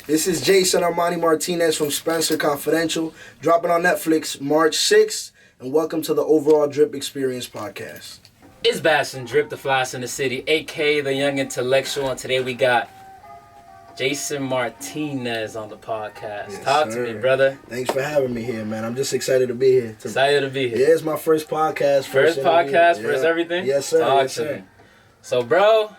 This is Jason Martinez from Spencer Confidential, dropping on Netflix March 6th, and welcome to the Overall Drip Experience podcast. It's Bass and Drip, the Flies in the City, a.k.a. the Young Intellectual, and today we got Jason Martinez on the podcast. Yes, Talk sir. to me, brother. Thanks for having me here, man. I'm just excited to be here. Excited to be here. Yeah, it's my first podcast. First podcast, first everything? Yes, sir. Talk yes, to sir. me. So, bro,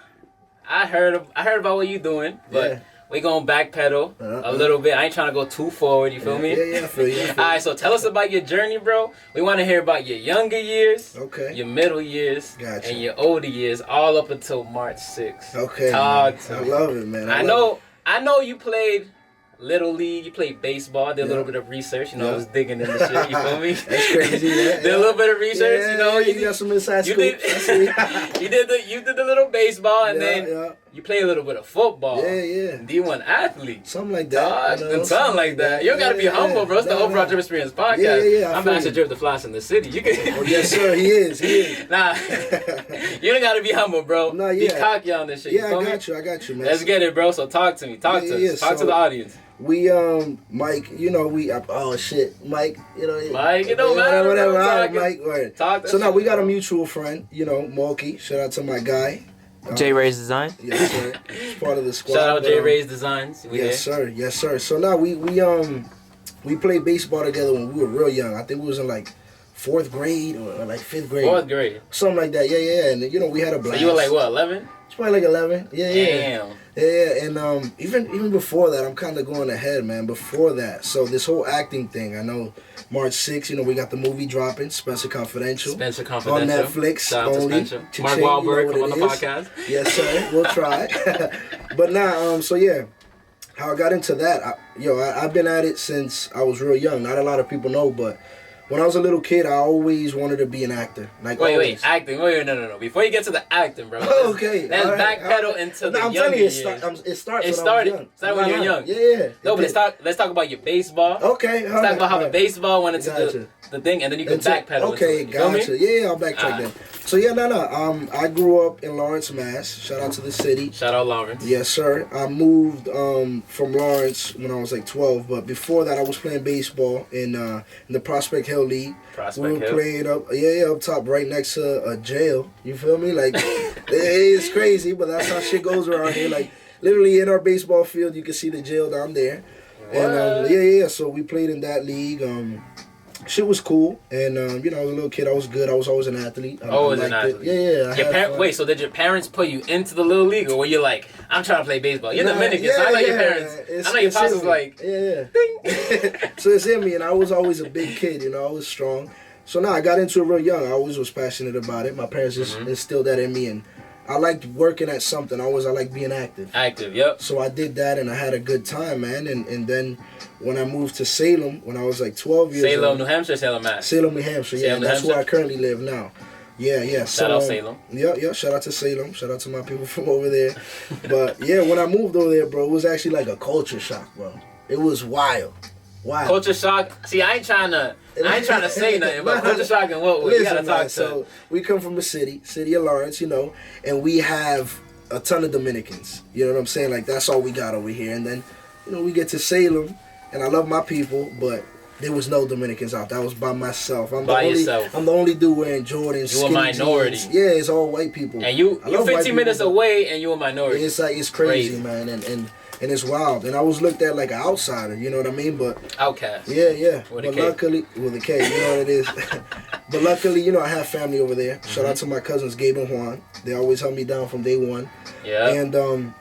I heard about what you doing, but we gonna backpedal a little bit. I ain't trying to go too forward, you feel me? Yeah, I feel you. All right, so tell us about your journey, bro. We want to hear about your younger years, Okay. your middle years, Gotcha. and your older years, all up until March 6th. Okay. Talk man. to I me. love it, man. I know you played Little League, you played baseball, did a little bit of research, I was digging in the shit, you feel me? That's crazy, yeah. Did a little bit of research, you got some inside you scoop. did you did the little baseball, and then you played a little bit of football. Yeah. D1 athlete. Something like that. Something like that. You don't gotta be humble, bro. It's the Overall Drip Experience podcast. Yeah. I'm Master Drip, the Flies in the City. You can. Oh, yes, sir. He is. Nah, you don't gotta be humble, bro. Nah, Be cocky on this shit. Yeah, you I feel got you, man. Let's get it, bro. So talk to me. Talk to us. Talk to the audience. We Mike, oh shit, Mike, Mike, it don't matter, whatever. bro. All right, Mike, right. Talk. So now we got a mutual friend, Mulkey. Shout out to my guy, J Ray's Design. Yes, sir. He's part of the squad. Shout out J Ray's Designs. Yes, sir. So now we played baseball together when we were real young. I think we was in like 4th grade or like 5th grade. 4th grade. Something like that. Yeah. And we had a blast. So you were like what, 11? It's probably like 11. Yeah. Damn. Yeah, and even before that, I'm kind of going ahead, man. Before that, so this whole acting thing, I know March 6th, we got the movie dropping, Spencer Confidential. On Netflix. Shout out to only. Spencer. Mark Wahlberg, come on the podcast. Yes, sir. We'll try. But now, how I got into that, I've been at it since I was real young. Not a lot of people know, but when I was a little kid, I always wanted to be an actor. Wait, acting. Wait, no. Before you get to the acting, bro. Let's backpedal into the younger years. It started when I was young. Started when you were young. Yeah. No, but let's talk about your baseball. Okay. Let's talk about how the baseball went into the thing, and then you can backpedal. Okay, into it. gotcha. Yeah, I'll backtrack then. So I grew up in Lawrence, Mass. Shout out to the city. Shout out Lawrence. Yes, sir. I moved from Lawrence when I was like 12, but before that I was playing baseball in the Prospect Hill League. We were playing up top right next to a jail. You feel me? Like it's crazy, but that's how shit goes around here. Like literally in our baseball field, you can see the jail down there. What? And so we played in that league. Shit was cool, and I was a little kid. I was good. I was always an athlete. Always an athlete. Yeah. Wait, so did your parents put you into the little league, or were you like, I'm trying to play baseball? You're Dominican, so I know your parents. I know your pops was like, ding. So it's in me, and I was always a big kid. I was strong. So now I got into it real young. I always was passionate about it. My parents just instilled that in me, and I liked working at something. I liked being active. Yep. So I did that, and I had a good time, man. And then when I moved to Salem, when I was like 12 years old. Salem, New Hampshire, Salem, Mass? Salem, New Hampshire, yeah. That's where I currently live now. Yeah. Shout out Salem. Yeah. Shout out to Salem. Shout out to my people from over there. But yeah, when I moved over there, bro, it was actually like a culture shock, bro. It was wild. Culture shock. See, I ain't trying to say nothing, but culture shock and what? Listen, you gotta talk man, so we come from a city of Lawrence, and we have a ton of Dominicans. You know what I'm saying? Like that's all we got over here. And then, we get to Salem, and I love my people, but there was no Dominicans out there. I was by myself. I'm the only dude wearing Jordans. You a minority. Jeans. Yeah, it's all white people. And you 15 minutes away, and you a minority. It's crazy, man, and it's wild. And I was looked at like an outsider, you know what I mean? But outcast. Yeah. With but luckily, with a K, you know what it is. But luckily, I have family over there. Shout out to my cousins, Gabe and Juan. They always held me down from day one. Yeah. And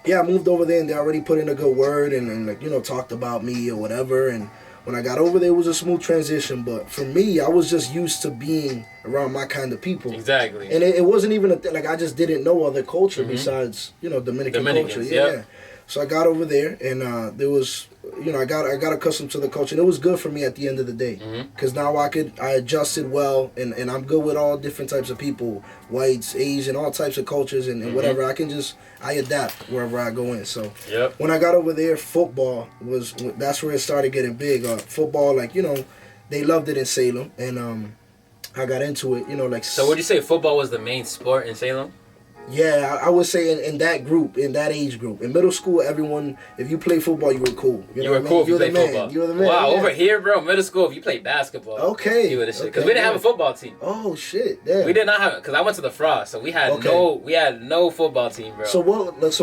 I moved over there, and they already put in a good word and talked about me or whatever. And when I got over there, it was a smooth transition. But for me, I was just used to being around my kind of people. Exactly. And it wasn't even I just didn't know other culture besides Dominican culture. Yeah. So I got over there, and there was, I got accustomed to the culture, and it was good for me at the end of the day, because now I adjusted well, and I'm good with all different types of people, whites, Asian, all types of cultures, and whatever. I adapt wherever I go in. So when I got over there, football that's where it started getting big. Football, they loved it in Salem, and I got into it, So would you say football was the main sport in Salem? Yeah, I would say in that group, in that age group. In middle school, everyone, if you play football, you were cool. You were cool if you played football. You were the man. Wow, yeah. Over here, bro, middle school, if you played basketball, okay, you were the shit. Because we didn't have a football team. Oh shit, yeah. We did not have it because I went to the Frost, so we had no football team, bro. So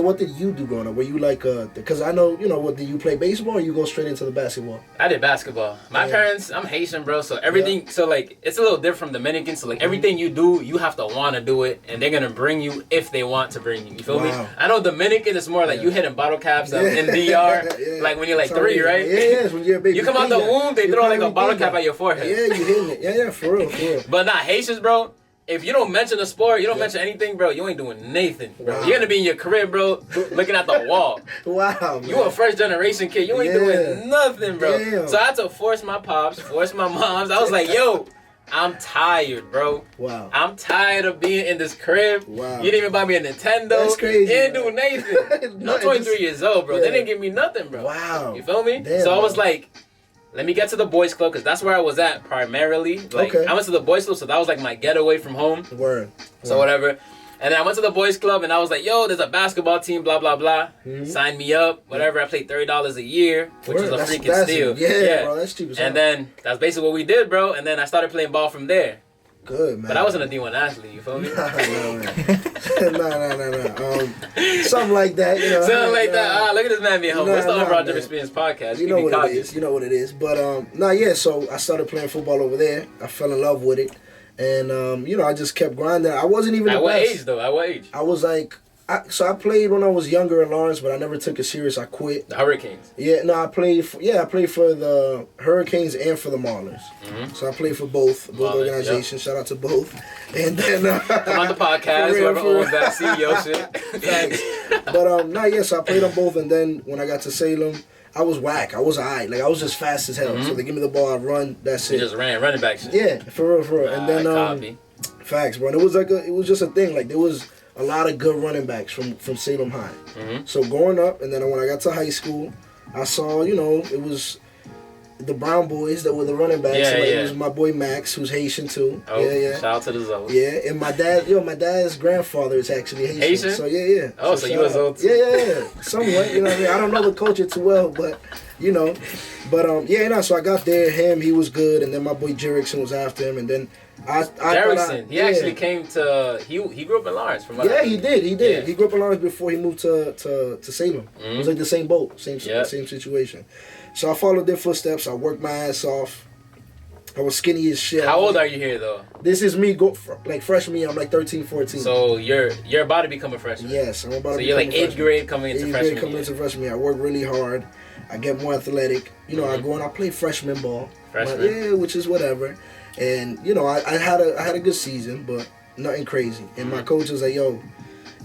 what did you do growing up? Were you like because I know what did you play baseball or you go straight into the basketball? I did basketball. My parents, I'm Haitian, bro, so everything, so like it's a little different from Dominican. So like everything you do, you have to want to do it, and they're gonna bring you if they want to bring you. You feel me? I know Dominican is more like you hitting bottle caps in DR, like when you're like 3, right? Yeah, when you're a baby. You come out the womb, they throw like a bottle cap at your forehead. Yeah, you hitting it. Yeah, for real. But not Haitians, bro. If you don't mention the sport, you don't mention anything, bro, you ain't doing nothing, bro. Wow. You're gonna be in your crib, bro, looking at the wall. Wow, man. You a first generation kid. You ain't doing nothing, bro. Damn. So I had to force my pops, force my moms. I was like, yo, I'm tired, bro. Wow. I'm tired of being in this crib. Wow. You didn't even buy me a Nintendo. That's crazy. You didn't do nothing. I'm 23 years old, bro. They didn't give me nothing, bro. Wow. You feel me? Damn, so I was like, let me get to the boys club because that's where I was at primarily. Like, I went to the boys club, so that was like my getaway from home. Word. So whatever. And then I went to the boys club and I was like, yo, there's a basketball team, blah, blah, blah. Sign me up, whatever. I paid $30 a year, which is a freaking steal. Yeah, bro, that's cheap as hell. And then that's basically what we did, bro. And then I started playing ball from there. Good, man. But I wasn't a D1 athlete, you feel me? No. Something like that, you know. Something like that. Look at this man being humble. It's the Overall Drip Experience podcast. You know what it is. You know what it is. But, so I started playing football over there. I fell in love with it. And, I just kept grinding. I wasn't even At what age, though? At what age? I was like... I played when I was younger in Lawrence, but I never took it serious. I quit. The Hurricanes. Yeah, no, I played for the Hurricanes and for the Marlins. So I played for both organizations. Shout out to both. And then come on the podcast, whoever owns that CEO shit. Thanks. But so I played on both, and then when I got to Salem, I was whack. I was alright. Like I was just fast as hell. So they give me the ball, I run. That's it. You just ran running back shit. Yeah, for real. And then facts, bro. And it was just a thing. Like there was a lot of good running backs from Salem High. So growing up, and then when I got to high school, I saw, it was the Brown boys that were the running backs. It was my boy Max, who's Haitian too. Oh, shout out to the Zoe. Yeah, and my dad's grandfather is actually Haitian. So yeah. Oh, so you was old too. Yeah. Somewhat, you know what I mean? I don't know the culture too well, but so I got there, he was good, and then my boy Jerickson was after him, and then Jerickson, he actually came to, he grew up in Lawrence from what I he did. Yeah. He grew up in Lawrence before he moved to Salem. It was like the same boat, same situation. So I followed their footsteps. I worked my ass off. I was skinny as shit. How old are you here though? This is me, freshman year. I'm like 13, 14. So you're about to become a freshman. Yes, I'm about to. So you're like 8th grade coming into freshman year. I work really hard. I get more athletic. I go and I play freshman ball. Which is whatever. And I had a good season, but nothing crazy. And my coach was like, "Yo,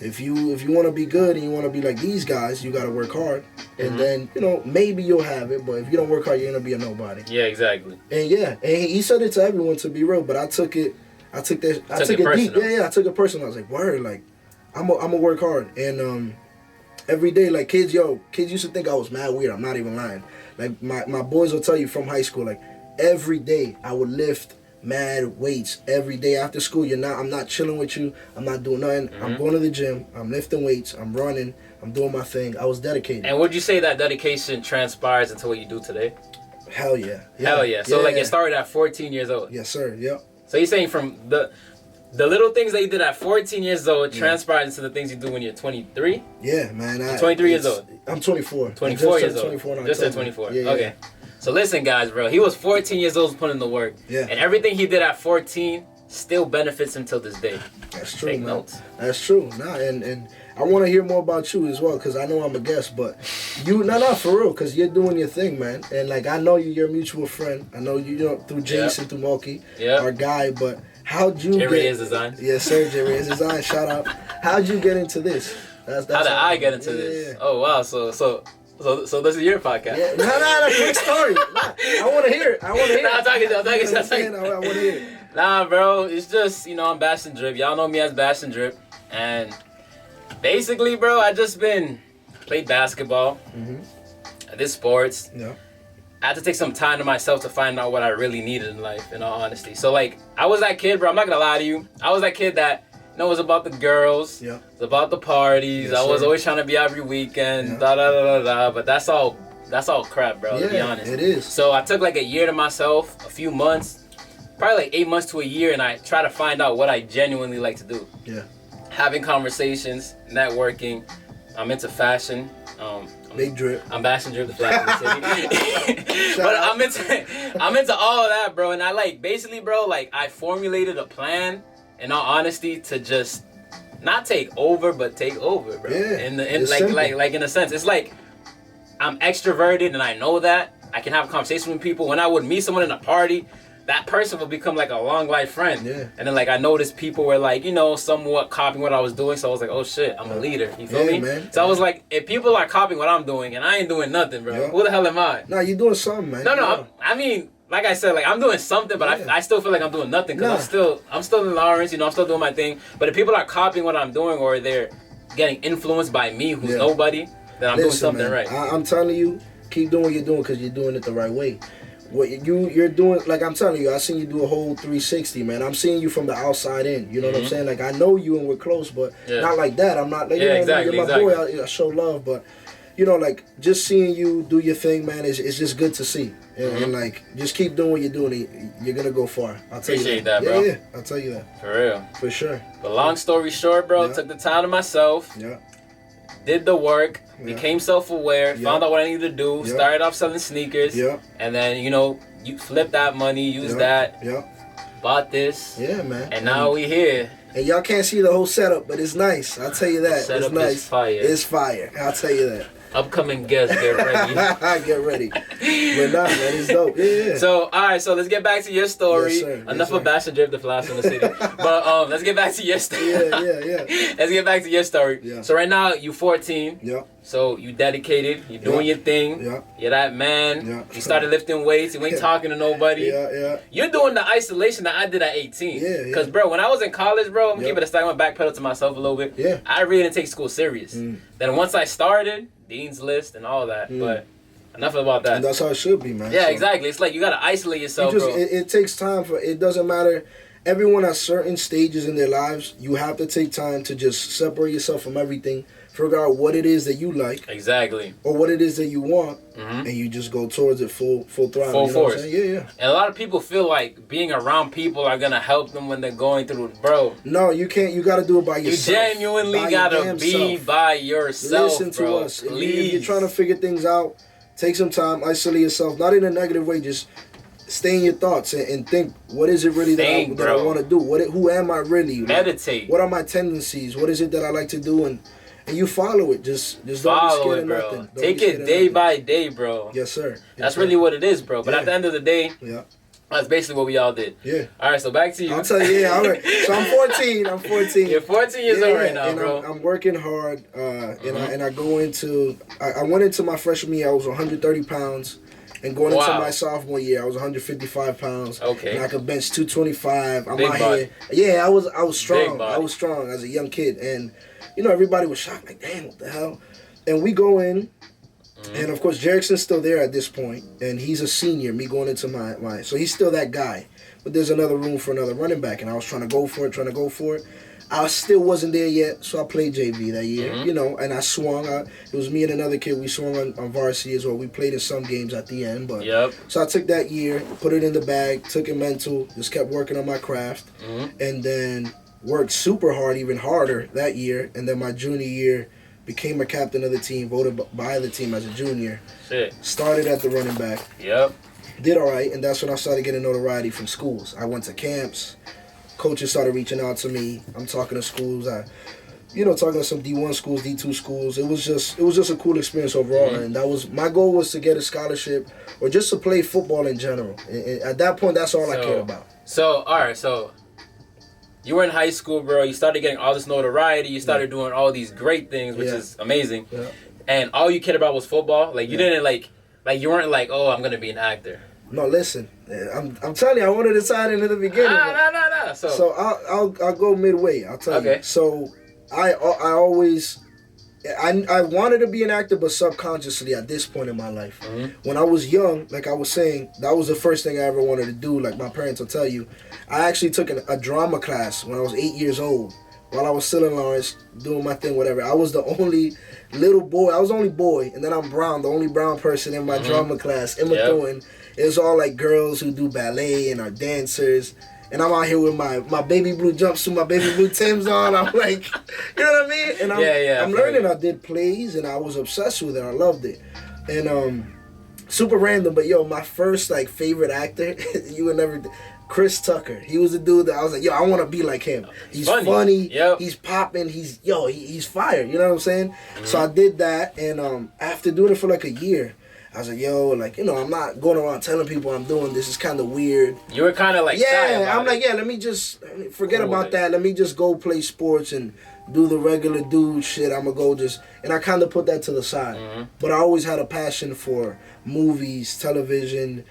if you want to be good and you want to be like these guys, you got to work hard. And then maybe you'll have it, but if you don't work hard, you're gonna be a nobody." Yeah, exactly. And he said it to everyone, to be real, but I took it deep. Yeah, I took it personal. I was like, "Word, like I'm gonna work hard." And every day, like kids used to think I was mad weird. I'm not even lying. Like my boys will tell you from high school, like every day I would lift mad weights every day after school. I'm not chilling with you. I'm not doing nothing. I'm going to the gym. I'm lifting weights. I'm running. I'm doing my thing. I was dedicated. And would you say that dedication transpires into what you do today? Hell yeah. Hell yeah. So like it started at 14 years old. Yes, sir. Yep. So you're saying from the little things that you did at 14 years old transpired into the things you do when you're 23? Yeah, man. You're 23 years old? I'm 24. 24 years old. 24 just at 24. Yeah, okay. So listen, guys, bro. He was 14 years old putting in the work. Yeah. And everything he did at 14 still benefits him till this day. That's true, Take man. notes. That's true. And I want to hear more about you as well, because I know I'm a guest, but you, for real, because you're doing your thing, man. And like, I know you're a mutual friend. I know you through Jason, through Moki, our guy, but how'd you Jerry is Design. Yes, sir, Jerry is Design. Shout out. How'd you get into this? How did I get into this? Oh, wow. So this is your podcast. Yeah. No, quick story. I want to hear it. I'm talking. I want to hear it. Nah, bro, it's just, I'm Bastion Drip. Y'all know me as Bastion Drip. And basically, bro, I just played basketball. I did sports. Yeah. I had to take some time to myself to find out what I really needed in life, in all honesty. So, like, I was that kid, bro. I'm not going to lie to you. I was that kid that No, it was about the girls. Yeah. It was about the parties. I was always trying to be every weekend. Da da da da da. But that's all crap, bro. To be honest, it is. So I took like a year to myself, a few months, probably like 8 months to a year, and I try to find out what I genuinely like to do. Yeah. Having conversations, networking. I'm into fashion. Big drip. I'm bashing drip the flag in the city. But I'm into all of that, bro. And I like basically, bro, like I formulated a plan, in all honesty, to just not take over, but take over, bro. Yeah. Like in a sense, it's like I'm extroverted and I know that. I can have a conversation with people. When I would meet someone in a party, that person will become like a long life friend. Yeah. And then like I noticed people were like, you know, somewhat copying what I was doing. So I was like, oh shit, I'm a leader. You feel me? Man. So I was like, if people are copying what I'm doing and I ain't doing nothing, bro, who the hell am I? Nah, you're doing something, man. No, I mean, like I said, like I'm doing something, but I still feel like I'm doing nothing because I'm still in Lawrence, you know, I'm still doing my thing. But if people are copying what I'm doing or they're getting influenced by me, who's nobody, then I'm doing something right. I'm telling you, keep doing what you're doing because you're doing it the right way. What you're doing, like I'm telling you, I seen you do a whole 360, man. I'm seeing you from the outside in. You know what I'm saying? Like I know you and we're close, but not like that. I'm not. Like, exactly. You're my boy. I show love, but you know, like just seeing you do your thing, man, it's just good to see. And like just keep doing what you're doing. You're gonna go far. I'll tell Appreciate you that. bro. Yeah, I'll tell you that. For real. For sure. But long story short, bro, took the time to myself. Yeah. Did the work. Became self-aware. Found out what I needed to do. Started off selling sneakers. Yeah. And then you flip that money. Use that. Yeah. Bought this. Yeah, man. And now we here. And y'all can't see the whole setup, but it's nice. I'll tell you that. Setup it's nice. is fire. It's fire. I'll tell you that. Upcoming guests, get ready. Get ready. But nah, man, it's dope. Yeah. So, all right, so let's get back to your story. Yes, sir. Enough of bashing Drip the Flash in the city. But let's get back to your story. Yeah. Let's get back to your story. Yeah. So right now, you 14. Yeah. So you dedicated. You're doing your thing. Yeah. You're that man. Yeah. You started lifting weights. You ain't talking to nobody. Yeah. You're doing the isolation that I did at 18. Yeah. Because, bro, when I was in college, bro, I'm gonna keep it a stack. I'm gonna backpedal to myself a little bit. Yeah. I really didn't take school serious. Then once I started, Dean's List and all that. But enough about that. And that's how it should be, man. Yeah, so, exactly. It's like you gotta isolate yourself, bro. It takes time for. It doesn't matter. Everyone at certain stages in their lives, you have to take time to just separate yourself from everything. Figure out what it is that you like. Exactly. Or what it is that you want, and you just go towards it full throttle. Full force. What I'm saying? Yeah. And a lot of people feel like being around people are gonna help them when they're going through. Bro, no, you can't. You gotta do it by yourself. You genuinely gotta be by yourself. Listen to bro. us. Please. If you're trying to figure things out, take some time, isolate yourself. Not in a negative way. Just stay in your thoughts and think. What is it really that I want to do? Who am I really? Meditate. What are my tendencies? What is it that I like to do? And you follow it. Just don't follow be scared it, bro. of nothing. Take it day by day, bro. Yes, sir. That's really what it is, bro. But at the end of the day, that's basically what we all did. Yeah. All right, so back to you. I'll tell you, all right. So I'm 14. You're 14 years old right now, and bro. I'm working hard, and I go into. I went into my freshman year. I was 130 pounds. And going into my sophomore year, I was 155 pounds. Okay. And I could bench 225. I'm Big out body. here. Yeah, I was strong. Big body. I was strong as a young kid. And, everybody was shocked. Like, damn, what the hell? And we go in. And, of course, Jerickson's still there at this point. And he's a senior, me going into my... So he's still that guy. But there's another room for another running back. And I was trying to go for it. I still wasn't there yet, so I played JV that year, and I swung. It was me and another kid. We swung on varsity as well. We played in some games at the end. But So I took that year, put it in the bag, took it mental, just kept working on my craft, and then worked super hard, even harder that year. And then my junior year, became a captain of the team, voted by the team as a junior. Shit. Started at the running back. Did all right, and that's when I started getting notoriety from schools. I went to camps. Coaches started reaching out to me. I'm talking to schools. Talking to some D1 schools, D2 schools. It was just a cool experience overall. And my goal was to get a scholarship or just to play football in general. And at that point, that's all I cared about. So, all right. So, you were in high school, bro. You started getting all this notoriety. You started doing all these great things, which is amazing. And all you cared about was football. Like, you didn't like you weren't like, oh, I'm going to be an actor. No, listen. I'm telling you, I wanted to sign in the beginning. No. So I'll go midway. I'll tell you. So I wanted to be an actor, but subconsciously at this point in my life, when I was young, like I was saying, that was the first thing I ever wanted to do. Like my parents will tell you, I actually took a drama class when I was 8 years old while I was still in Lawrence, doing my thing, whatever. I was the only little boy. I was the only boy, and then I'm brown, the only brown person in my drama class. In Methuen, it was all like girls who do ballet and are dancers. And I'm out here with my baby blue jumpsuit, my baby blue Timbs on. I'm like, you know what I mean? And I'm learning. I did plays, and I was obsessed with it. I loved it. And super random, but yo, my first like favorite actor, you would never. Chris Tucker. He was a dude that I was like, yo, I want to be like him. He's funny. He's popping. He's fire. You know what I'm saying? Mm-hmm. So I did that, and after doing it for like a year, I was like, yo, like, you know, I'm not going around telling people I'm doing this. It's kind of weird. You were kind of like, I'm like, let me just forget about that. Let me just go play sports and do the regular dude shit. I'm going to go just, and I kind of put that to the side. Mm-hmm. But I always had a passion for movies, television,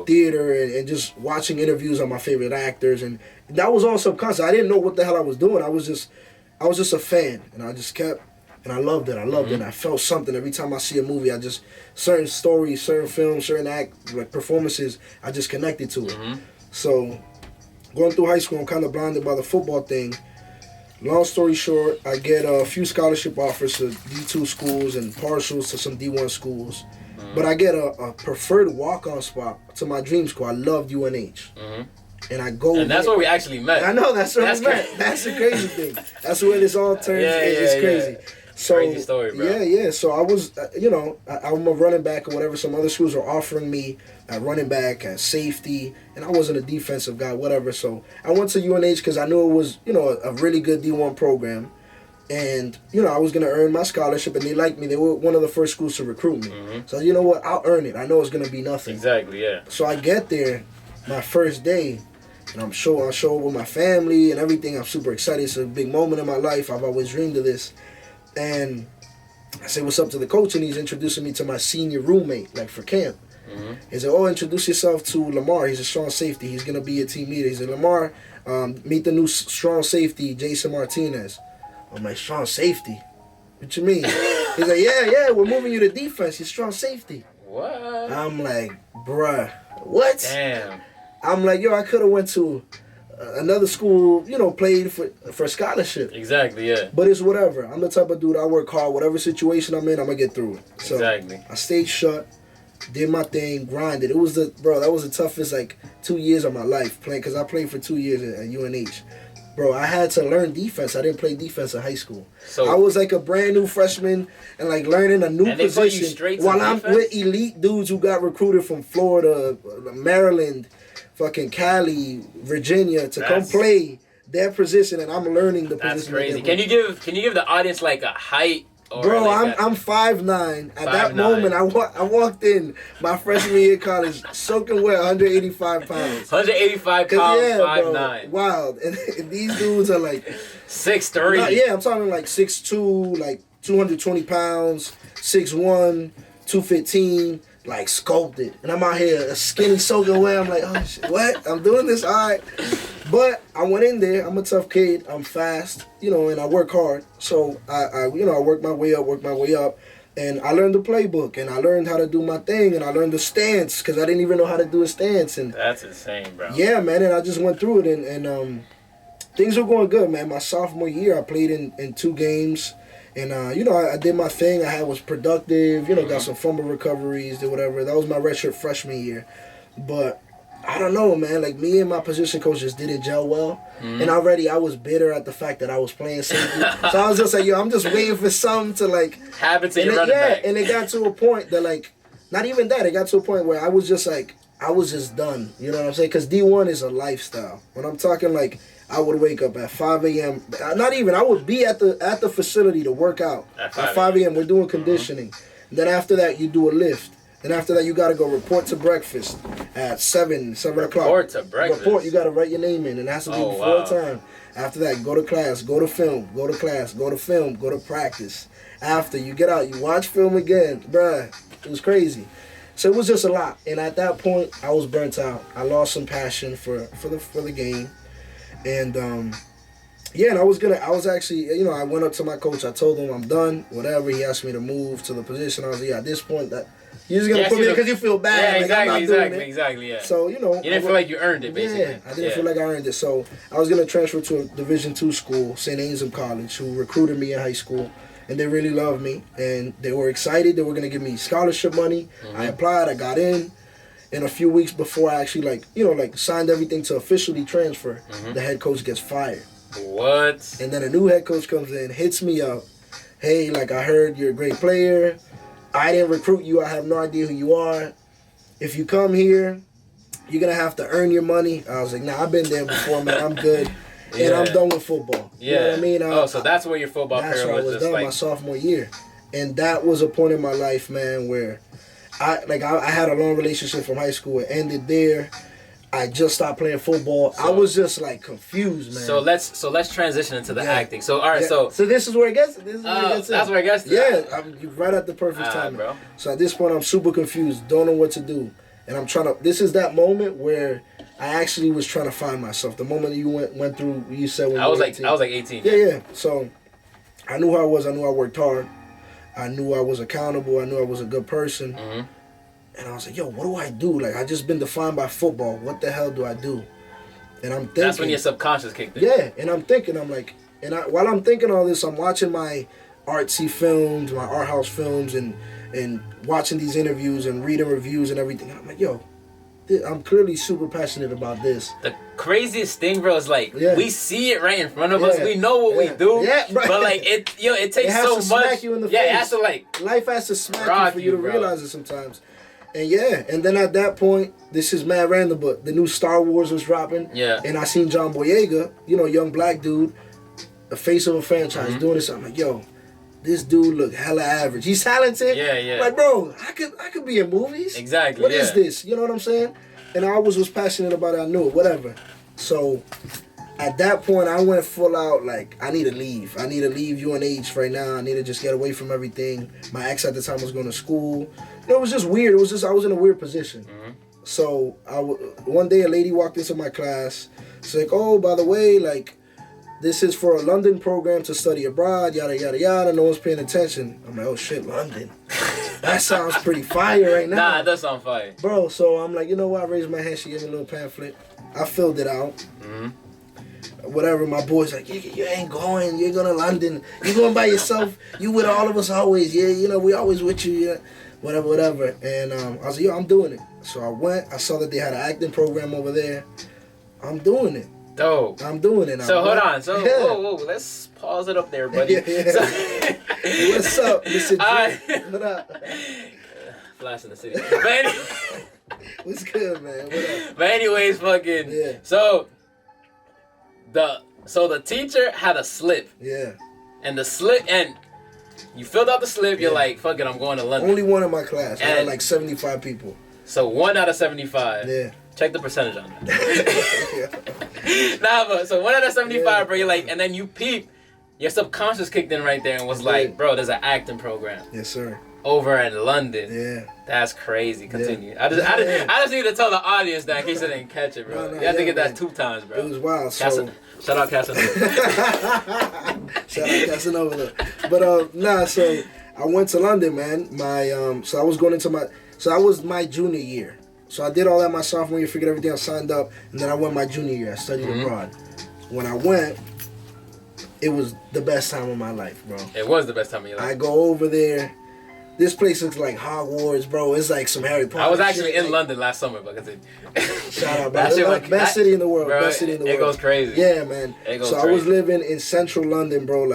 theater, and just watching interviews on my favorite actors. And that was all subconscious. I didn't know what the hell I was doing. I was just a fan, and I just kept. And I loved it. And I felt something every time I see a movie. I just, certain stories, certain films, certain performances, I just connected to it. Mm-hmm. So, going through high school, I'm kind of blinded by the football thing. Long story short, I get a few scholarship offers to D2 schools and partials to some D1 schools. Mm-hmm. But I get a preferred walk-on spot to my dream school. I loved UNH. Mm-hmm. And I go. And that's where we actually met. I know, that's where we met. That's the crazy thing. That's where this all turns. It's crazy. Yeah. So, crazy story, bro. Yeah. So I was, I'm a running back or whatever. Some other schools were offering me at running back, at safety, and I wasn't a defensive guy, whatever. So I went to UNH because I knew it was, a really good D1 program. And, I was going to earn my scholarship, and they liked me. They were one of the first schools to recruit me. Mm-hmm. So, you know what? I'll earn it. I know it's going to be nothing. Exactly, yeah. So I get there my first day, and I show up with my family and everything. I'm super excited. It's a big moment in my life. I've always dreamed of this. And I say, what's up to the coach? And he's introducing me to my senior roommate, like for camp. Mm-hmm. He said, introduce yourself to Lamar. He's a strong safety. He's going to be a team leader. He said, Lamar, meet the new strong safety, Jason Martinez. I'm like, strong safety? What you mean? He's like, yeah, we're moving you to defense. You're strong safety. What? I'm like, bruh, what? Damn. I'm like, yo, I could have went to another school, played for scholarship. Exactly, yeah. But it's whatever. I'm the type of dude, I work hard. Whatever situation I'm in, I'm going to get through it. So exactly. I stayed shut, did my thing, grinded. That was the toughest, 2 years of my life playing, because I played for 2 years at UNH. Bro, I had to learn defense. I didn't play defense in high school. So I was like a brand new freshman and learning a new position while I'm with elite dudes who got recruited from Florida, Maryland, fucking Cali, Virginia to come play their position, and I'm learning the position. That's crazy. Can you give the audience a height? Bro, I'm 5'9". At that moment, I walked in my freshman year of college, soaking wet, 185 pounds. 185 pounds, 5'9". Wild. And these dudes are 6'3". Yeah, I'm talking 6'2", 220 pounds, 6'1", 215. Sculpted. And I'm out here skinny, soaking wet. I'm like, oh shit, what? I'm doing this? All right. But I went in there. I'm a tough kid. I'm fast, and I work hard. So I work my way up. And I learned the playbook, and I learned how to do my thing, and I learned the stance, because I didn't even know how to do a stance. And that's insane, bro. Yeah, man, and I just went through it, and things were going good, man. My sophomore year, I played in 2 games. And, I did my thing. I was productive, got some fumble recoveries, did whatever. That was my redshirt freshman year. But I don't know, man. Me and my position coach just didn't gel well. Mm-hmm. And already I was bitter at the fact that I was playing safety. So I was just like, yo, I'm just waiting for something to, happen to your running back. And it got to a point that, not even that. It got to a point where I was just I was just done. You know what I'm saying? Because D1 is a lifestyle. When I'm talking, I would wake up at 5 a.m. Not even. I would be at the facility to work out. At 5 a.m. We're doing conditioning. Mm-hmm. Then after that, you do a lift. Then after that, you got to go report to breakfast at 7 o'clock. Report to breakfast? Report. You got to write your name in. And it has to be before time. After that, go to class, go to film, go to class, go to film, go to practice. After, you get out, you watch film again. Bruh, it was crazy. So it was just a lot. And at that point, I was burnt out. I lost some passion for the game. And and I was actually, I went up to my coach. I told him I'm done, whatever. He asked me to move to the position. I was like, at this point, You're just gonna put me because you feel bad. Yeah, exactly. Yeah. So you didn't feel like you earned it, basically. Yeah, I didn't feel like I earned it. So I was gonna transfer to a Division II school, St. Anselm College, who recruited me in high school, and they really loved me, and they were excited. They were gonna give me scholarship money. I applied. I got in. And a few weeks before I actually signed everything to officially transfer, the head coach gets fired. What? And then a new head coach comes in, hits me up. Hey, I heard you're a great player. I didn't recruit you. I have no idea who you are. If you come here, you're going to have to earn your money. I was like, nah, I've been there before, man. I'm good. And I'm done with football. Yeah. You know what I mean? So that's where your football career was. That's where I was done my sophomore year. And that was a point in my life, man, where I had a long relationship from high school. It ended there. I just stopped playing football. I was just confused, man. So let's transition into the acting. So all right, so this is where it gets. That's where it gets. Yeah, I'm right at the perfect time, bro. So at this point, I'm super confused. Don't know what to do, and I'm trying to. This is that moment where I actually was trying to find myself. The moment you went through, you said when I was like 18. Yeah. So I knew who I was. I knew I worked hard. I knew I was accountable. I knew I was a good person. And I was like, yo, what do I do? I just been defined by football. What the hell do I do? And I'm thinking. That's when your subconscious kicked in. Yeah, and I'm thinking, while I'm thinking all this, I'm watching my artsy films, my art house films, and watching these interviews and reading reviews and everything. And I'm like, yo, I'm clearly super passionate about this. The craziest thing, bro, is we see it right in front of us. We know what we do. Yeah, right. But it takes so much. Smack you in the face. It has to life has to smack you for you to realize it sometimes. And then at that point, this is mad random, but the new Star Wars was dropping. Yeah. And I seen John Boyega, young black dude, the face of a franchise, doing this. I'm like, yo, this dude look hella average. He's talented. Yeah. Like, bro, I could be in movies. Exactly. What is this? You know what I'm saying? And I always was passionate about it. I knew it. Whatever. So at that point, I went full out. I need to leave. I need to leave UNH right now. I need to just get away from everything. My ex at the time was going to school. It was just weird. It was just I was in a weird position. So one day a lady walked into my class. She's like, oh, by the way, this is for a London program to study abroad, yada, yada, yada. No one's paying attention. I'm like, oh, shit, London. That sounds pretty fire right now. Nah, it does sound fire. Bro, so I'm like, you know what? I raised my hand. She gave me a little pamphlet. I filled it out. Whatever, my boy's like, you ain't going. You're going to London. You're going by yourself. You with all of us always. Yeah, we always with you. Yeah. Whatever. And I was like, yo, I'm doing it. So I went. I saw that they had an acting program over there. I'm doing it. Dope. I'm doing it. So hold on. So whoa, let's pause it up there, buddy. So, what's up, Mr. G? What up? Flash in the city. What's good, man? What up? But anyways, So the teacher had a slip. Yeah. And you filled out the slip. You're like, fuck it, I'm going to London. Only one in my class. I had 75 people. So 1 out of 75. Yeah. Check the percentage on that. Nah, but so 1 out of 75, bro. You're like, and then you peep. Your subconscious kicked in right there and was like, bro, there's an acting program. Yes, sir. Over in London. Yeah. That's crazy. Continue. I just need to tell the audience that in case they didn't catch it, bro. You have to get that 2 times, bro. It was wild. Shout out Casanova. Shout out Casanova. But so I went to London, man. So I was going into that was my junior year. So I did all that my sophomore year, figured everything, I signed up, and then I went my junior year. I studied abroad. When I went, it was the best time of my life, bro. It was the best time of your life. I go over there. This place looks like Hogwarts, bro. It's like some Harry Potter. I was actually in London last summer, but continue. Shout out, bro. Best city in the world. Bro, best city in the world. It goes crazy. Yeah, man. So I was living in central London, bro,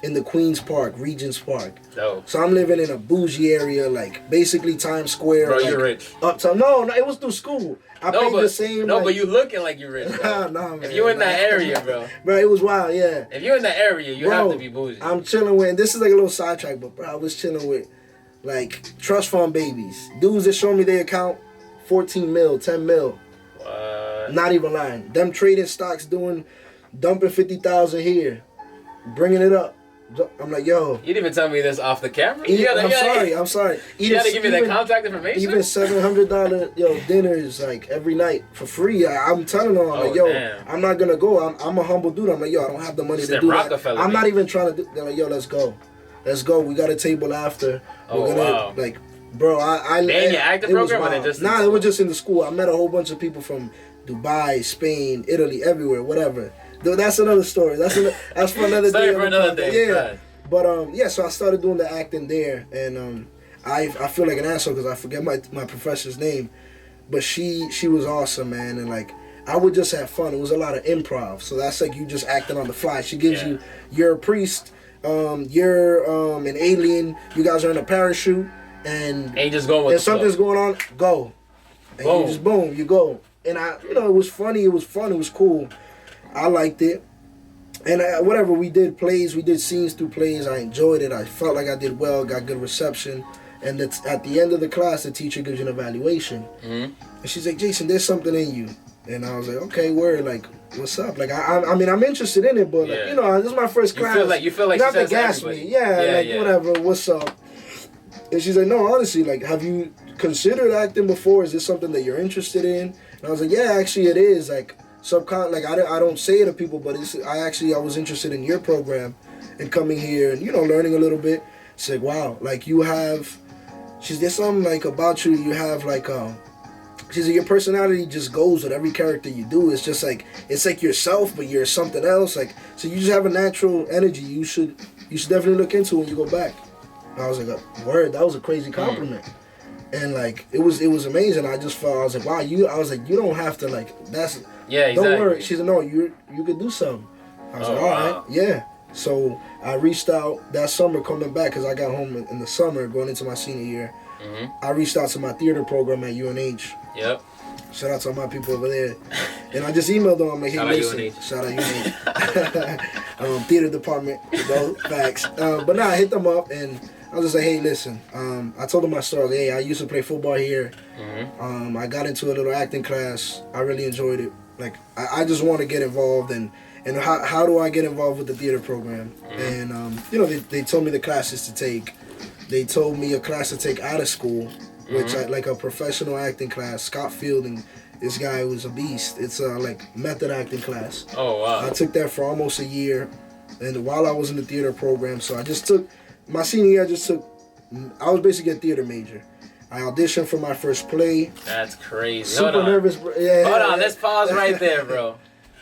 in the Queen's Park, Regent's Park. Dope. So I'm living in a bougie area, basically Times Square. Bro, you're rich. Uptown. No, it was through school. I paid the same. No, but you looking like you're rich, bro. Nah, man. If you in that area, bro. Bro, it was wild, yeah. If you're in that area, you have to be bougie. I'm chilling with, and this is a little sidetrack, but bro, I was chilling with, trust fund babies. Dudes that show me their account, 14 mil, 10 mil. What? Not even lying. Them trading stocks dumping 50,000 here, bringing it up. I'm like, yo. You didn't even tell me this off the camera. I'm sorry. You gotta give me that contact information. Even $700 dinners every night for free. I'm telling them, I'm damn. I'm not gonna go. I'm a humble dude. I'm like, yo, I don't have the money to do that. I'm not even trying to do. They're like, yo, let's go. We got a table after. We're gonna Bro, They in your acting program or they just... Nah, it was just in the school. I met a whole bunch of people from Dubai, Spain, Italy, everywhere, whatever. That's another story. That's for another day. For another day. Yeah. But, so I started doing the acting there. And I feel like an asshole because I forget my professor's name. But she was awesome, man. And, like, I would just have fun. It was a lot of improv. So that's like you just acting on the fly. She gives you, you're a priest, you're an alien, you guys are in a parachute, and you just going with if something's going on, go. And you just boom, you go. And it was funny, it was fun, it was cool. I liked it. And whatever, we did plays, we did scenes through plays. I enjoyed it. I felt like I did well, got good reception. And at the end of the class, the teacher gives you an evaluation. And she's like, Jason, there's something in you. And I was like, okay, word, like, what's up? Like, I mean, I'm interested in it, but, like, this is my first class. You feel like not to gas me. Yeah, whatever, what's up? And she's like, no, honestly, like, have you considered acting before? Is this something that you're interested in? And I was like, yeah, actually it is. Like, like, I don't say it to people, but I was interested in your program and coming here and, learning a little bit. It's like, wow, like, there's something, like, about you, you have, like, she said, your personality just goes with every character you do. It's just like, it's like yourself, but you're something else. Like, so you just have a natural energy. You should definitely look into when you go back. And I was like, word, that was a crazy compliment. And like, it was amazing. I just felt, I was like, wow, you don't have to, like, exactly. Don't worry. She said, no, you could do something. I was like, all right, yeah. So I reached out that summer coming back, because I got home in the summer going into my senior year. I reached out to my theater program at UNH. Yep. Shout out to all my people over there. And I just emailed them. I'm like, hey, listen. Shout out UNH. Theater department. Go, facts. But I hit them up and I was just like, hey, listen. I told them my story. Like, hey, I used to play football here. I got into a little acting class. I really enjoyed it. Like, I just want to get involved. And how do I get involved with the theater program? And, they told me the classes to take. They told me a class to take out of school, which like a professional acting class. Scott Fielding, this guy was a beast. It's like method acting class. Oh wow! I took that for almost a year, and while I was in the theater program, so I just took my senior year. I was basically a theater major. I auditioned for my first play. That's crazy. Super nervous. Yeah. Hold on, let's pause right there, bro.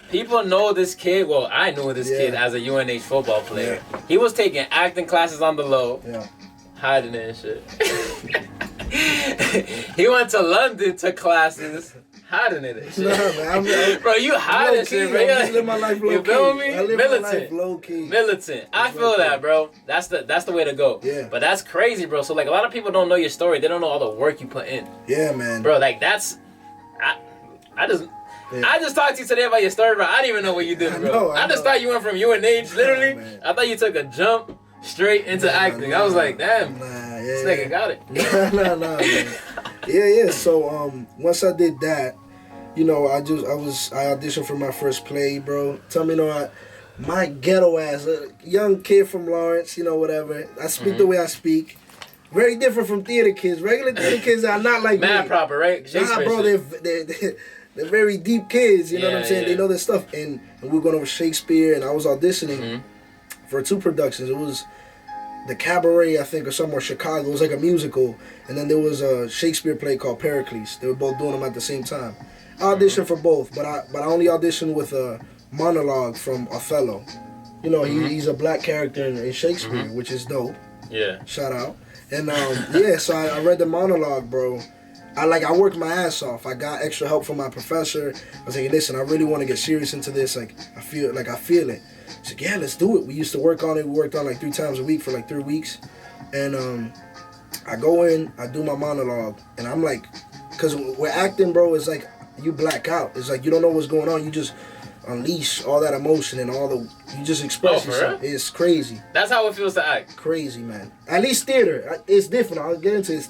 People know this kid. Well, I knew this kid as a UNH football player. Yeah. He was taking acting classes on the low. Yeah. Hiding it and shit. He went to London to classes, hiding it and shit. Nah, man, bro, you hiding shit, bro. I just live my life low you feel key. me? I live Militant. my life low key. Militant. I feel that, bro. That's the way to go. Yeah. But that's crazy, bro. So like a lot of people don't know your story. They don't know all the work you put in. Yeah, man. Bro, like that's I just talked to you today about your story, bro. I didn't even know what you did, bro. I just thought you went from UNH, literally. I thought you took a jump straight into acting. I was like, damn, this nigga got it. Nah, man. Yeah. So once I did that, I auditioned for my first play, bro. Tell me, my ghetto ass, a young kid from Lawrence, whatever. I speak the way I speak. Very different from theater kids. Regular theater kids are not like mad me. Proper, right? Nah, bro, they're very deep kids. You know what I'm saying? They know their stuff. And we're going over Shakespeare, and I was auditioning for 2 productions. It was the Cabaret, I think, or somewhere Chicago. It was like a musical. And then there was a Shakespeare play called Pericles. They were both doing them at the same time. I auditioned for both, but I only auditioned with a monologue from Othello. He's a black character in Shakespeare, which is dope. Yeah. Shout out. And so I read the monologue, bro. I worked my ass off. I got extra help from my professor. I was like, listen, I really want to get serious into this. Like, I feel it. He's like, yeah, let's do it. We used to work on it. We worked on 3 times a week for 3 weeks. And I go in, I do my monologue, and I'm like, because we're acting, bro, it's like you black out. It's like you don't know what's going on. You just unleash all that emotion and you just express yourself. Real? It's crazy. That's how it feels to act. Crazy, man. At least theater. It's different. I'll get into it.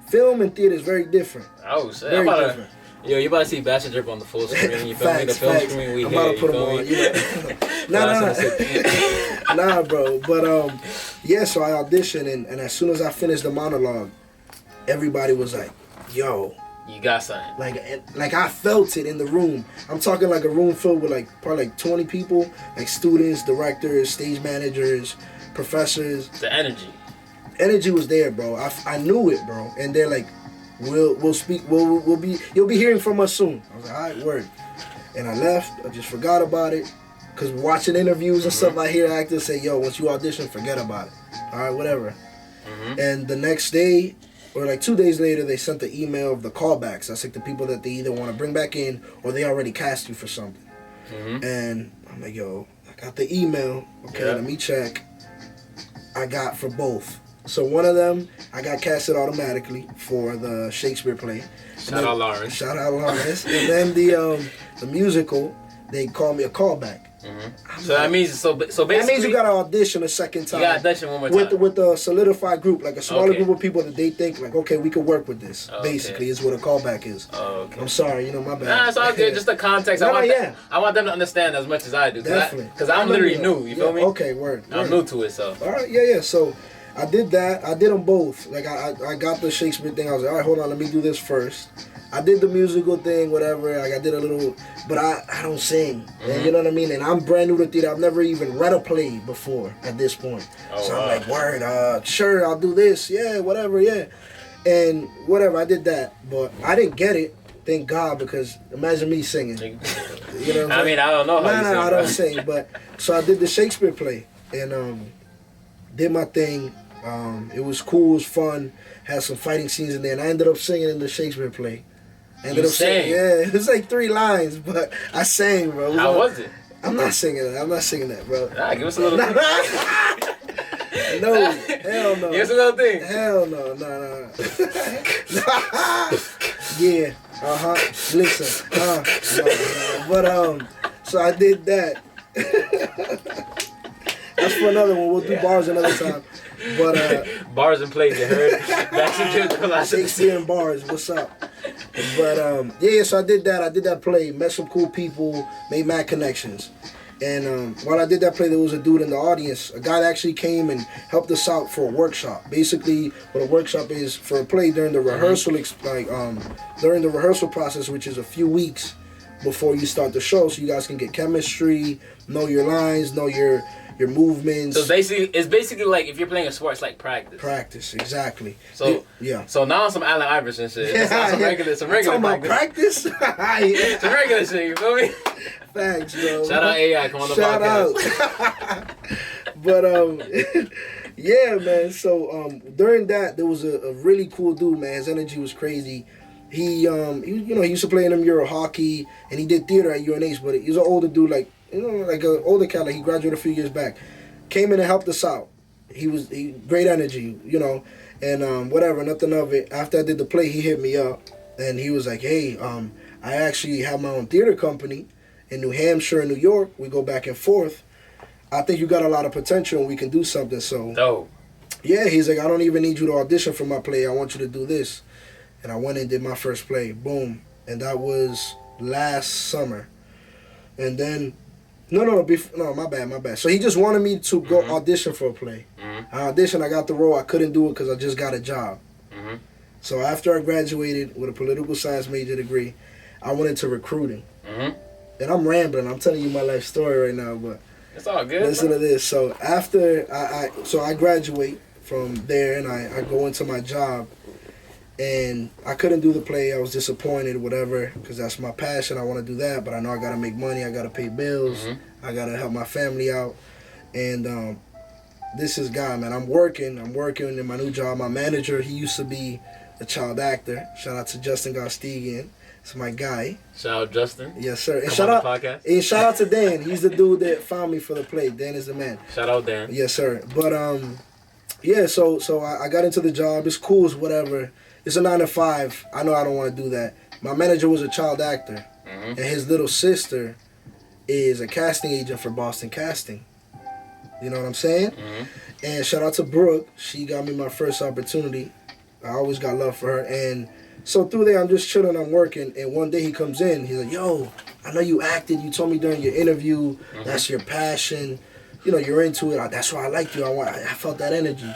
Film and theater is very different. Oh, shit. Very different. Yo, you about to see Bastard Drip on the full screen. You feel me? The film screen we here. You feel me? Nah, bro. But so I auditioned, and as soon as I finished the monologue, everybody was like, yo. You got something. Like I felt it in the room. I'm talking like a room filled with probably 20 people, like students, directors, stage managers, professors. The energy. energy was there, bro. I knew it, bro. And they're like, we'll speak. You'll be hearing from us soon. I was like, all right, word. And I left. I just forgot about it. Cause watching interviews and stuff, I hear actors say, "Yo, once you audition, forget about it." All right, whatever. And the next day, or like 2 days later, they sent the email of the callbacks. That's like the people that they either want to bring back in or they already cast you for something. And I'm like, yo, I got the email. Okay, let me check. I got for both. So one of them, I got casted automatically for the Shakespeare play. Shout out Lawrence. Shout out Lawrence. And then the musical, they called me a callback. So that means basically that means you gotta audition a second time. You gotta audition one more time with a solidified group, like a smaller group of people that they think like, okay, we could work with this. Basically, is what a callback is. I'm sorry, my bad. Nah, it's all good. Just the context. I want them to understand as much as I do. Definitely. Because I'm literally new. You feel me? Okay, word. I'm new to it, so. All right, yeah. So I did that. I did them both. Like I got the Shakespeare thing. I was like, all right, hold on, let me do this first. I did the musical thing, whatever. I did a little, but I don't sing. And you know what I mean? And I'm brand new to theater. I've never even read a play before at this point. So I'm like, word, sure, I'll do this. Yeah, whatever, yeah. And whatever, I did that. But I didn't get it, thank God, because imagine me singing. You know what I mean, I don't know how you sing. I don't sing. But so I did the Shakespeare play and did my thing. It was cool, it was fun. Had some fighting scenes in there. And I ended up singing in the Shakespeare play. You sang? Yeah, it was like 3 lines, but I sang, bro. How was it? I'm not singing that, bro. Nah, give us a little thing. No, hell no. Give us a little thing. Hell no, no. Yeah, listen, no. But, so I did that. That's for another one. We'll do bars another time. But bars and plays, you heard? That's Shakespeare and bars. What's up? But so I did that. I did that play. Met some cool people. Made mad connections. And while I did that play, there was a dude in the audience. A guy that actually came and helped us out for a workshop. Basically, what a workshop is for a play during the rehearsal, during the rehearsal process, which is a few weeks before you start the show, so you guys can get chemistry, know your lines, know your movements. So it's basically like if you're playing a sport, it's like practice. Practice, exactly. So yeah. So now some Allen Iverson shit. Yeah, some regular practice. Some regular shit. You feel me? Thanks, bro. Shout out AI. Come on the podcast. Shout out. But yeah, man. So during that, there was a really cool dude, man. His energy was crazy. He used to play in them Euro hockey, and he did theater at UNH. But he was an older dude, like an older cat. Like he graduated a few years back. Came in and helped us out. He great energy, and whatever, nothing of it. After I did the play, he hit me up, and he was like, "Hey, I actually have my own theater company in New Hampshire and New York. We go back and forth. I think you got a lot of potential, and we can do something." So, dope. Yeah, he's like, "I don't even need you to audition for my play. I want you to do this." And I went and did my first play. Boom. And that was last summer. And then, my bad. So he just wanted me to go audition for a play. I auditioned, I got the role. I couldn't do it because I just got a job. So after I graduated with a political science major degree, I went into recruiting. And I'm rambling. I'm telling you my life story right now, but it's all good. Listen to this. So after I graduate from there and I go into my job. And I couldn't do the play. I was disappointed, whatever, because that's my passion. I want to do that, but I know I got to make money. I got to pay bills. I got to help my family out. And this is God, man. I'm working in my new job. My manager, he used to be a child actor. Shout out to Justin Gostigian. It's my guy. Shout out Justin. Yes, sir. And shout out to Dan. He's the dude that found me for the play. Dan is the man. Shout out Dan. Yes, sir. But yeah. So I got into the job. It's cool. It's whatever. It's a 9 to 5. I know I don't want to do that. My manager was a child actor, and his little sister is a casting agent for Boston Casting. You know what I'm saying? And shout out to Brooke. She got me my first opportunity. I always got love for her. And so through there, I'm just chilling. I'm working. And one day he comes in. He's like, "Yo, I know you acted. You told me during your interview that's your passion. You're into it. That's why I liked you. I felt that energy."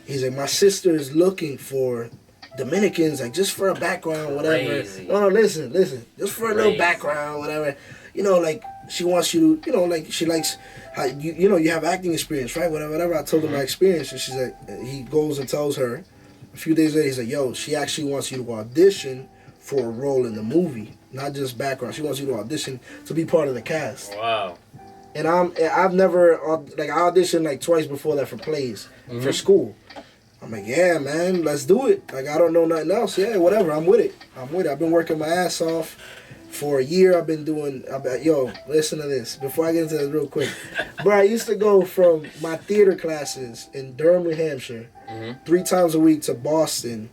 He's like, "My sister is looking for Dominicans, like just for a background, whatever." Crazy. No, listen, just for a little background, whatever. Like she wants you to, like, she likes how you have acting experience, right? Whatever. I told her my experience, and she's like, he goes and tells her. A few days later, he's like, yo, she actually wants you to audition for a role in the movie, not just background. She wants you to audition to be part of the cast. Wow. And I've never, like, I auditioned like twice before that for plays, for school. I'm like, yeah, man, let's do it. Like, I don't know nothing else. Yeah, whatever, I'm with it. I've been working my ass off for a year. I've been doing, yo, listen to this. Before I get into this real quick. Bro, I used to go from my theater classes in Durham, New Hampshire, 3 times a week to Boston,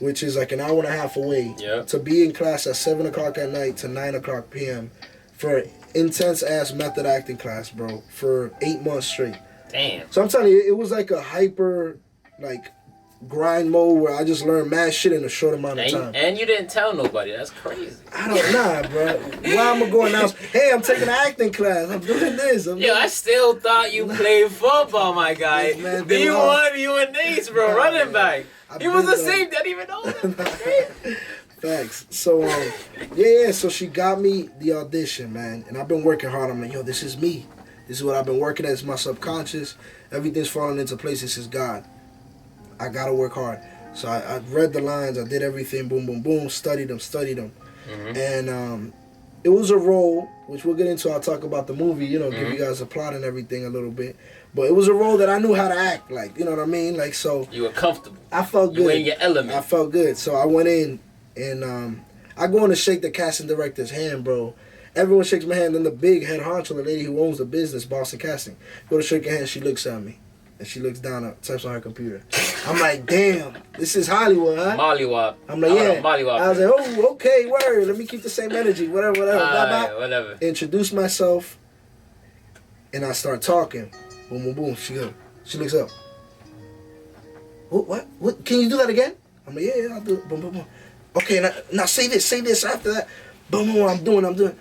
which is like an hour and a half away, to be in class at 7 o'clock at night to 9 o'clock p.m. for an intense-ass method acting class, bro, for 8 months straight. Damn. So I'm telling you, it was like a hyper, like, grind mode where I just learned mad shit in a short amount of time. And you didn't tell nobody. That's crazy. Bro. Why am I going now? Hey, I'm taking an acting class. I'm doing this. I still thought you played football, my guy. Man, you and Nate's, bro, running back. He was the same. Didn't even know that. Facts. So, so she got me the audition, man. And I've been working hard. I'm like, yo, this is me. This is what I've been working at. It's my subconscious. Everything's falling into place. This is God. I gotta work hard. So I read the lines. I did everything. Boom, boom, boom. Studied them. And it was a role, which we'll get into. I'll talk about the movie, give you guys a plot and everything a little bit. But it was a role that I knew how to act, like, you know what I mean? Like, so. You were comfortable. I felt good. You were in your element. I felt good. So I went in, and I go in to shake the casting director's hand, bro. Everyone shakes my hand, then the big head honcho, the lady who owns the business, Boston Casting, go to shake her hand, she looks at me. And she looks down, types on her computer. I'm like, damn, this is Hollywood, huh? Mollywop. I'm like, yeah. I was like, oh, okay, word. Let me keep the same energy. Whatever. Whatever. Introduce myself, and I start talking. Boom, boom, boom. She looks up. What? Can you do that again? I'm like, yeah, I'll do it. Boom, boom, boom. Okay, now say this after that. Boom, boom, I'm doing.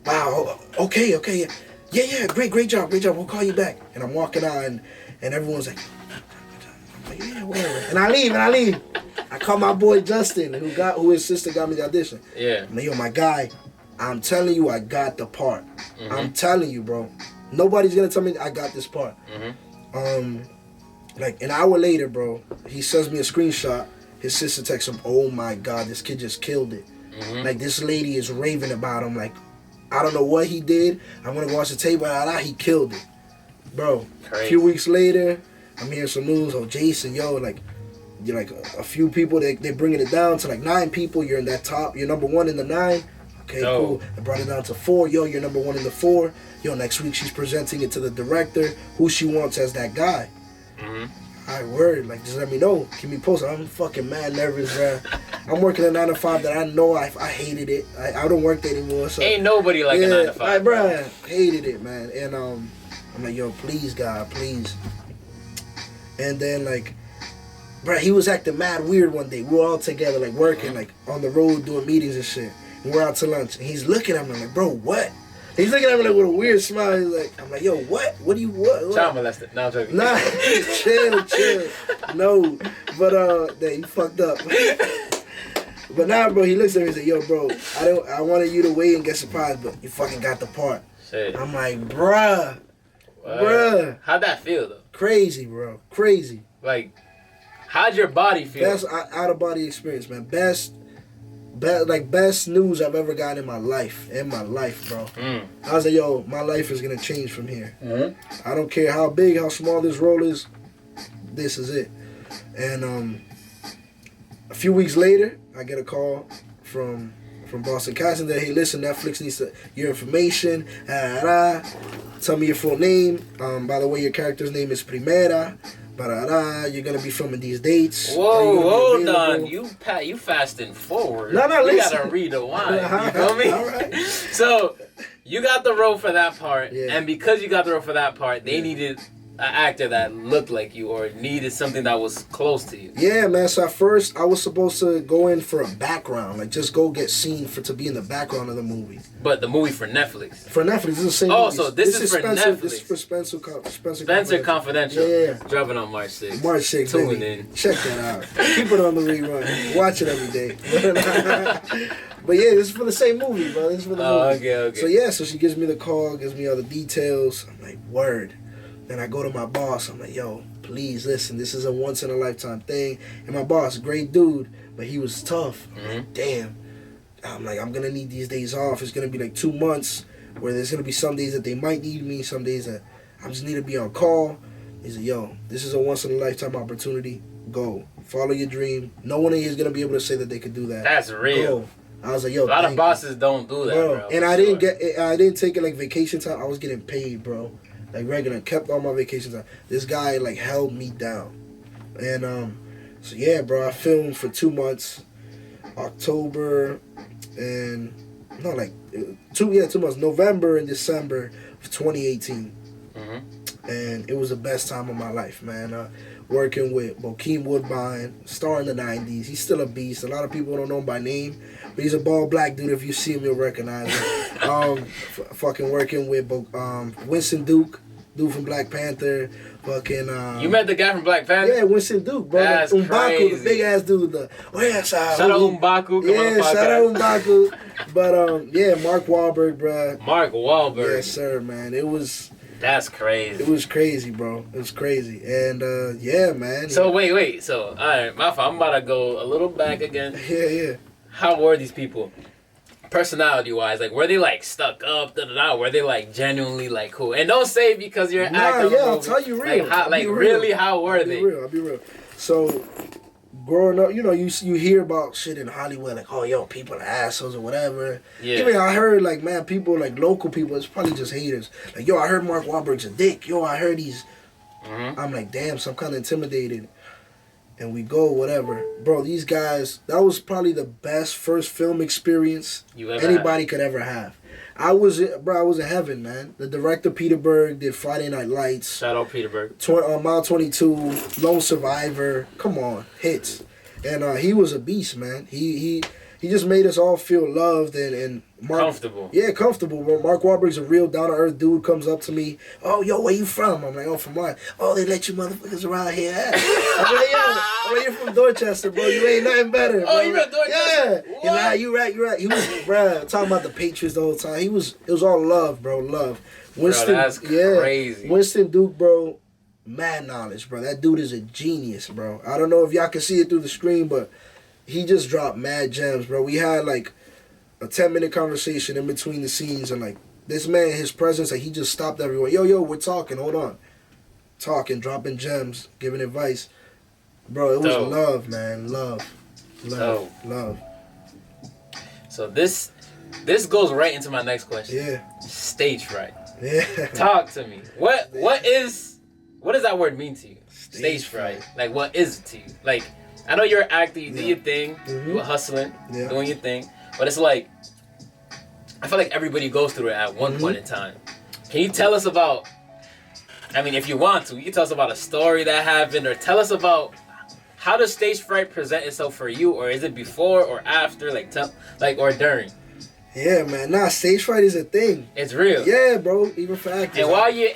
Wow, okay, yeah. Yeah, great job. We'll call you back. And I'm walking out, and everyone's like, yeah, whatever. And I leave. I call my boy Justin, who his sister got me the audition. Yeah. I'm like, yo, my guy, I'm telling you, I got the part. I'm telling you, bro. Nobody's gonna tell me I got this part. Like an hour later, bro, he sends me a screenshot. His sister texts him, oh my God, this kid just killed it. Like, this lady is raving about him. Like, I don't know what he did. I'm gonna go watch the tape, but he killed it. Bro, crazy. A few weeks later, I'm hearing some news. Oh, Jason, yo, you're like a few people, they're bringing it down to like 9 people. You're in that top. You're number 1 in the 9. Okay, cool. I brought it down to 4. Yo, you're number 1 in the 4. Yo, next week she's presenting it to the director, who she wants as that guy. Alright, word. Like, just let me know. Keep me posted. I'm fucking mad nervous, bro. I'm working a 9 to 5 that I know I hated it. I don't work there anymore. So ain't nobody like a 9 to 5. Like, bro, hated it, man. And I'm like, yo, please, God, please. And then, like, bro, he was acting mad weird one day. We were all together, like, working, like, on the road doing meetings and shit. And we're out to lunch. And he's looking at me, I'm like, bro, what? He's looking at me like with a weird smile. He's like, I'm like, yo, what? What do you what? Child molested. No, I'm joking. Nah, chill. No, but you fucked up. But now, bro, he looks at me and says, yo, bro, I wanted you to wait and get surprised, but you fucking got the part. Shit. I'm like, bruh. How'd that feel though? Crazy, bro. Crazy. Like, how'd your body feel? Best out of body experience, man. Best news I've ever gotten in my life, bro. I was like, yo, my life is gonna change from here. I don't care how big, how small this role is. This is it. And a few weeks later, I get a call from Boston Casting that, hey, listen, Netflix needs your information. Tell me your full name. By the way, your character's name is Primera. You're gonna be filming these dates. Whoa, hold on. You fasting forward. No, you listen. Gotta read the wine. You feel me? All right. So you got the role for that part, and because you got the role for that part, they needed actor that looked like you or needed something that was close to you? Yeah, man. So at first, I was supposed to go in for a background, like just go get seen to be in the background of the movie. But the movie for Netflix. For Netflix, this is the same. Oh, movie. so this is for Spencer, Netflix. This is for Spencer Confidential. Yeah. Dropping on March 6th. March 6th. Tune in. Check that out. Keep it on the rerun. Watch it every day. But yeah, this is for the same movie, bro. This is for the movie. Okay. So yeah, so she gives me the call, gives me all the details. I'm like, word. Then I go to my boss. I'm like, yo, please listen. This is a once in a lifetime thing. And my boss, great dude, but he was tough. Mm-hmm. Damn. I'm like, I'm gonna need these days off. It's gonna be like 2 months where there's gonna be some days that they might need me, some days that I just need to be on call. He said, yo, this is a once in a lifetime opportunity. Go. Follow your dream. No one is gonna be able to say that they could do that. That's real. Go. I was like, yo, a lot of bosses don't do that, bro. And I didn't take it like vacation time. I was getting paid, bro. Like regular, kept all my vacation time. This guy like held me down. And so yeah, bro, I filmed for 2 months. October and 2 months, November and December of 2018. Mm-hmm. And it was the best time of my life, man. Working with Bokeem Woodbine, star in the 90s. He's still a beast. A lot of people don't know him by name, but he's a bald black dude. If you see him, you'll recognize him. Fucking working with Winston Duke, dude from Black Panther. Fucking. You met the guy from Black Panther? Yeah, Winston Duke, bro. That's Umbaku, crazy. the big ass dude. Shout out Umbaku. Yeah, shout out Umbaku. But yeah, Mark Wahlberg, bro. Mark Wahlberg. Yes, sir, man. That's crazy. It was crazy, bro. It was crazy. And yeah, man. So wait. So all right, my fault. I'm about to go a little back again. Yeah. How were these people? Personality wise, like were they like stuck up, were they like genuinely like cool? And don't say because you're an actor. Yeah, I'll tell you real. How were they? I'll be real. So growing up, you hear about shit in Hollywood, like, oh, yo, people are assholes or whatever. Yeah. Even I heard, like, man, people, like, local people, it's probably just haters. Like, yo, I heard Mark Wahlberg's a dick. Yo, I heard he's... Mm-hmm. I'm like, damn, so I'm kind of intimidated. And we go, whatever. Bro, these guys, that was probably the best first film experience anybody could ever have. I was in heaven, man. The director, Peter Berg, did Friday Night Lights. Shout out Peter Berg. Mile 22, Lone Survivor. Come on, hits. And he was a beast, man. He just made us all feel loved and comfortable. Yeah, comfortable. Bro. Mark Wahlberg's a real down-to-earth dude, comes up to me. Oh, yo, where you from? I'm like, oh, from what? Oh, they let you motherfuckers around here. I'm like, yo, you're from Dorchester, bro. You ain't nothing better, bro. Oh, you from Dorchester? Yeah. What? He's like, you right. He was, bro, talking about the Patriots the whole time. It was all love, bro, love. Winston, bro, that's crazy. Winston Duke, bro, mad knowledge, bro. That dude is a genius, bro. I don't know if y'all can see it through the screen, but he just dropped mad gems, bro. We had, like, a 10-minute conversation in between the scenes, and, like, this man, his presence, like, he just stopped everyone. Yo, we're talking, hold on. Talking, dropping gems, giving advice. Bro, it was love, man. Love. So this goes right into my next question. Yeah. Stage fright. Yeah. Talk to me. What does that word mean to you? Stage fright. Like, what is it to you? Like, I know you're an actor, you do your thing, you were hustling, doing your thing, but it's like, I feel like everybody goes through it at one point in time. Can you tell us about, I mean, if you want to, you can tell us about a story that happened, or tell us about how does stage fright present itself for you, or is it before or after, or during? Yeah, man. Nah, stage fright is a thing. It's real. Yeah, bro. Even for actors. And while you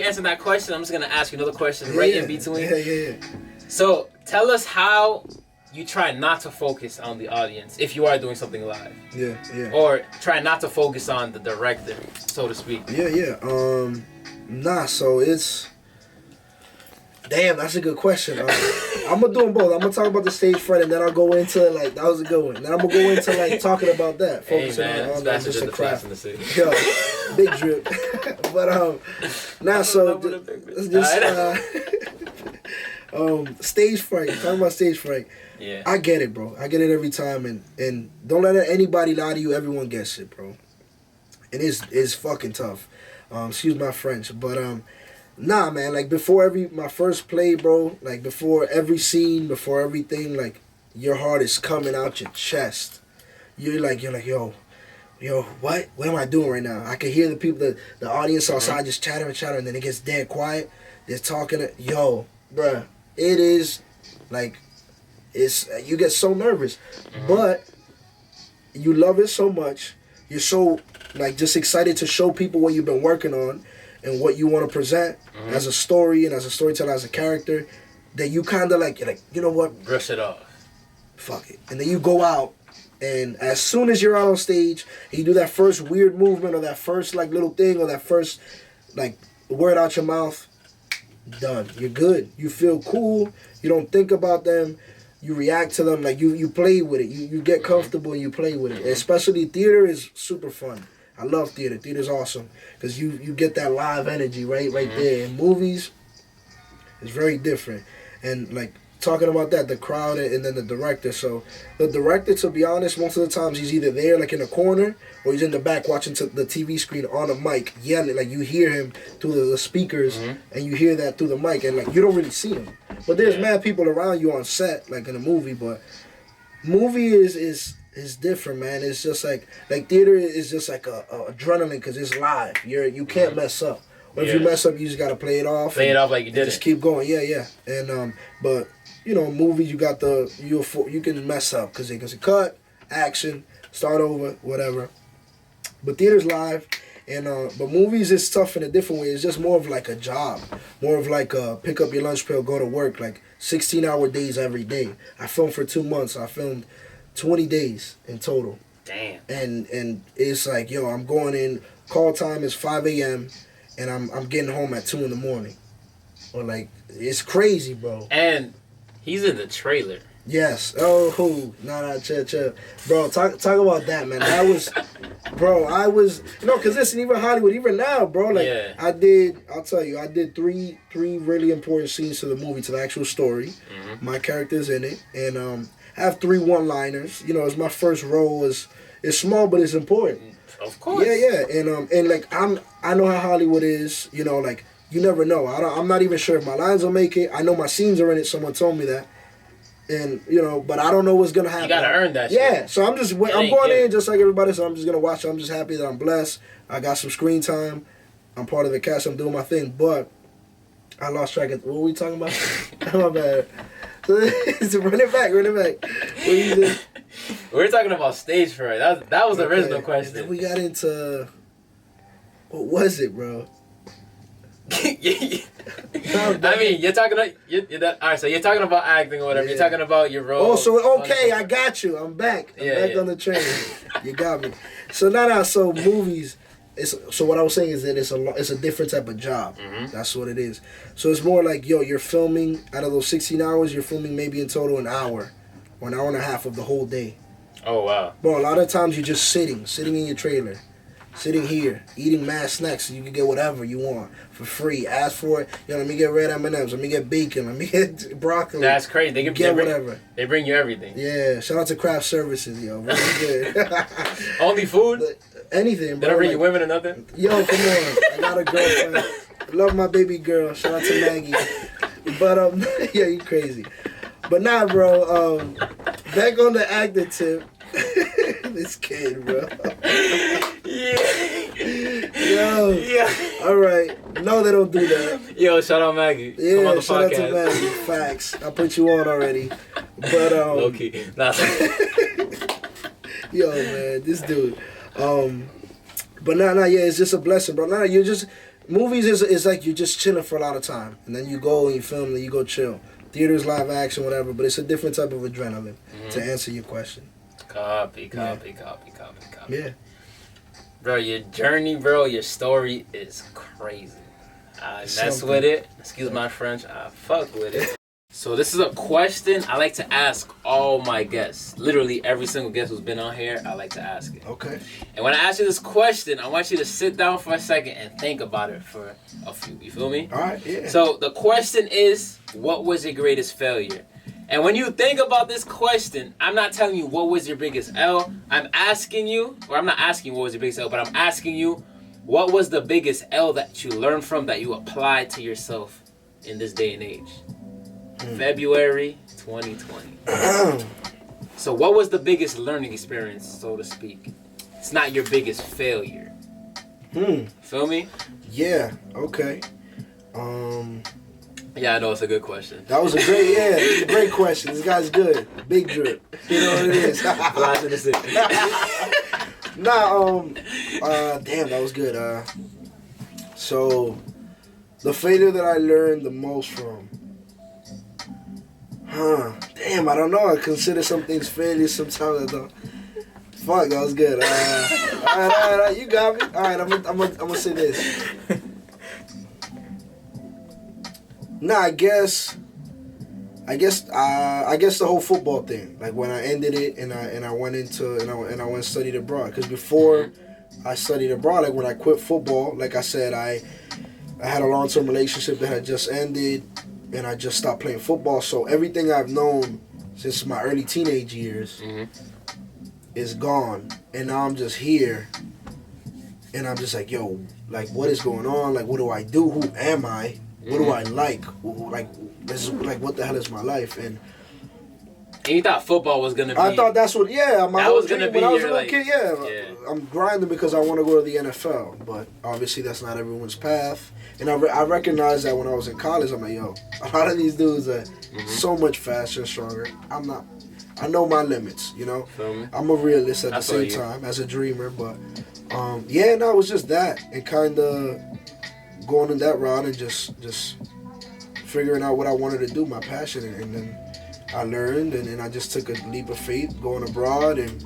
answer that question, I'm just gonna ask you another question right in between. Yeah. So tell us how you try not to focus on the audience if you are doing something live. Yeah. Or try not to focus on the director, so to speak. Yeah. So it's... Damn, that's a good question. I'm going to do them both. I'm going to talk about the stage fright, and then I'll go into, like, that was a good one. Then I'm going to go into, like, talking about that. Focusing on just the craft. In the city. Yo, big drip. But, stage fright. Talking about stage fright. Yeah. I get it, bro. I get it every time, and don't let anybody lie to you. Everyone gets it, bro. And it's fucking tough. Excuse my French, but nah, man. Like before my first play, bro. Like before every scene, before everything, like your heart is coming out your chest. You're like, yo, yo, what am I doing right now? I can hear the people, the audience outside just chattering, and then it gets dead quiet. They're talking, yo, bruh, it is, like, you get so nervous. But you love it so much. You're so, like, just excited to show people what you've been working on and what you want to present as a story and as a storyteller, as a character, that you kind of, like, you're like, you know what? Brush it off. Fuck it. And then you go out, and as soon as you're out on stage, and you do that first weird movement or that first, like, little thing or that first, like, word out your mouth, done. You're good. You feel cool. You don't think about them. You react to them. Like, you play with it. You get comfortable and you play with it. Especially theater is super fun. I love theater. Theater's awesome because you get that live energy right there. In movies, it's very different. And, like, talking about that, the crowd and then the director. So the director, to be honest, most of the times he's either there, like, in the corner, or he's in the back watching the TV screen on a mic, yelling. Like, you hear him through the speakers, and you hear that through the mic, and, like, you don't really see him. But there's mad people around you on set, like in a movie. But movie is different, man. It's just like theater is just like a adrenaline because it's live. You can't mess up. Or if you mess up, you just gotta play it off. Play it off like you did. Just keep going. Yeah. And but you know, movies you got you can mess up because they can say cut, action, start over, whatever. But theater's live. And but movies is tough in a different way. It's just more of like a job, more of like pick up your lunch pail, go to work, like 16-hour days every day. I filmed for 2 months. I filmed 20 days in total. Damn. And it's like, yo, I'm going in. Call time is 5 a.m. and I'm getting home at 2 in the morning. Or like, it's crazy, bro. And he's in the trailer. Yes. Oh, chill. Bro, talk about that, man. That was, bro, because listen, even Hollywood, even now, bro, like, I'll tell you, I did three really important scenes to the movie, to the actual story. My character's in it, and I have 3 one-liners. You know, it's my first role. It's small, but it's important. Of course. Yeah, and like, I know how Hollywood is, you know, like, you never know. I'm not even sure if my lines will make it. I know my scenes are in it, someone told me that. And, you know, but I don't know what's going to happen. You got to earn that shit. Yeah, so I'm going in just like everybody, so I'm just going to watch it. I'm just happy that I'm blessed. I got some screen time. I'm part of the cast. I'm doing my thing. But I lost track of, what were we talking about? My bad. So, run it back. What you did? We're talking about stage fright. That was the original question. And then we got into, what was it, bro? I mean, you're talking about all right. So you're talking about acting or whatever. Yeah. You're talking about your role. Oh, so okay, I got you. I'm back. I'm back on the train. You got me. So now, so movies. So what I was saying is that it's a different type of job. That's what it is. So it's more like, yo, you're filming out of those 16 hours. You're filming maybe in total an hour or an hour and a half of the whole day. Oh wow. Bro, a lot of times you're just sitting in your trailer. Sitting here, eating mad snacks so you can get whatever you want for free. Ask for it. Yo, let me get red M&Ms. Let me get bacon. Let me get broccoli. That's crazy. They get whatever. They bring you everything. Yeah. Shout out to craft services, yo. Really good. Only food? Anything, bro. They don't bring you women or nothing? Yo, come on. I got a girlfriend. Love my baby girl. Shout out to Maggie. But, yeah, you crazy. But nah, bro. Back on the acting tip. This kid, bro. Yo. Yeah. All right. No, they don't do that. Yo, shout out Maggie. Yeah, come on the shout podcast. Out to Maggie. Facts. I put you on already. But low key. Nah. Yo, man, this dude. But yeah, it's just a blessing, bro. You're just movies is like you're just chilling for a lot of time, and then you go and you film, and you go chill. Theater's live action, whatever, but it's a different type of adrenaline. To answer your question. Copy. Yeah. Bro, your journey, bro, your story is crazy. I mess with it. Excuse my French. I fuck with it. So this is a question I like to ask all my guests. Literally every single guest who's been on here, I like to ask it. Okay. And when I ask you this question, I want you to sit down for a second and think about it for a few. You feel me? All right, yeah. So the question is, what was your greatest failure? And when you think about this question, I'm not telling you what was your biggest L. I'm asking you, or I'm not asking you what was your biggest L, but I'm asking you, what was the biggest L that you learned from that you applied to yourself in this day and age? February 2020. So what was the biggest learning experience, so to speak, it's not your biggest failure. Feel me? Yeah. Okay. Yeah, I know it's a good question. That was a great question. This guy's good. Big drip. You know what it is. Flash in the city. Damn, that was good. So, the failure that I learned the most from. Damn, I don't know. I consider some things failures. Sometimes I don't. Fuck, that was good. All right, you got me. All right, I'm gonna say this. Nah, I guess the whole football thing. Like when I ended it and I went and studied abroad. Because before I studied abroad, like when I quit football, like I said, I had a long-term relationship that had just ended, and I just stopped playing football. So everything I've known since my early teenage years is gone, and now I'm just here, and I'm just like, yo, like what is going on? Like what do I do? Who am I? What do I like? Like this is like what the hell is my life? And you thought football was gonna be? I thought that's what. Yeah, my whole dream when I was a little kid. Yeah, I'm grinding because I want to go to the NFL, but obviously that's not everyone's path. And I recognized that when I was in college. I'm like, yo, a lot of these dudes are so much faster and stronger. I'm not. I know my limits. You know, I'm a realist at the same time as a dreamer. But it was just that and kind of going in that route and just figuring out what I wanted to do, my passion, and then I learned, and then I just took a leap of faith going abroad, and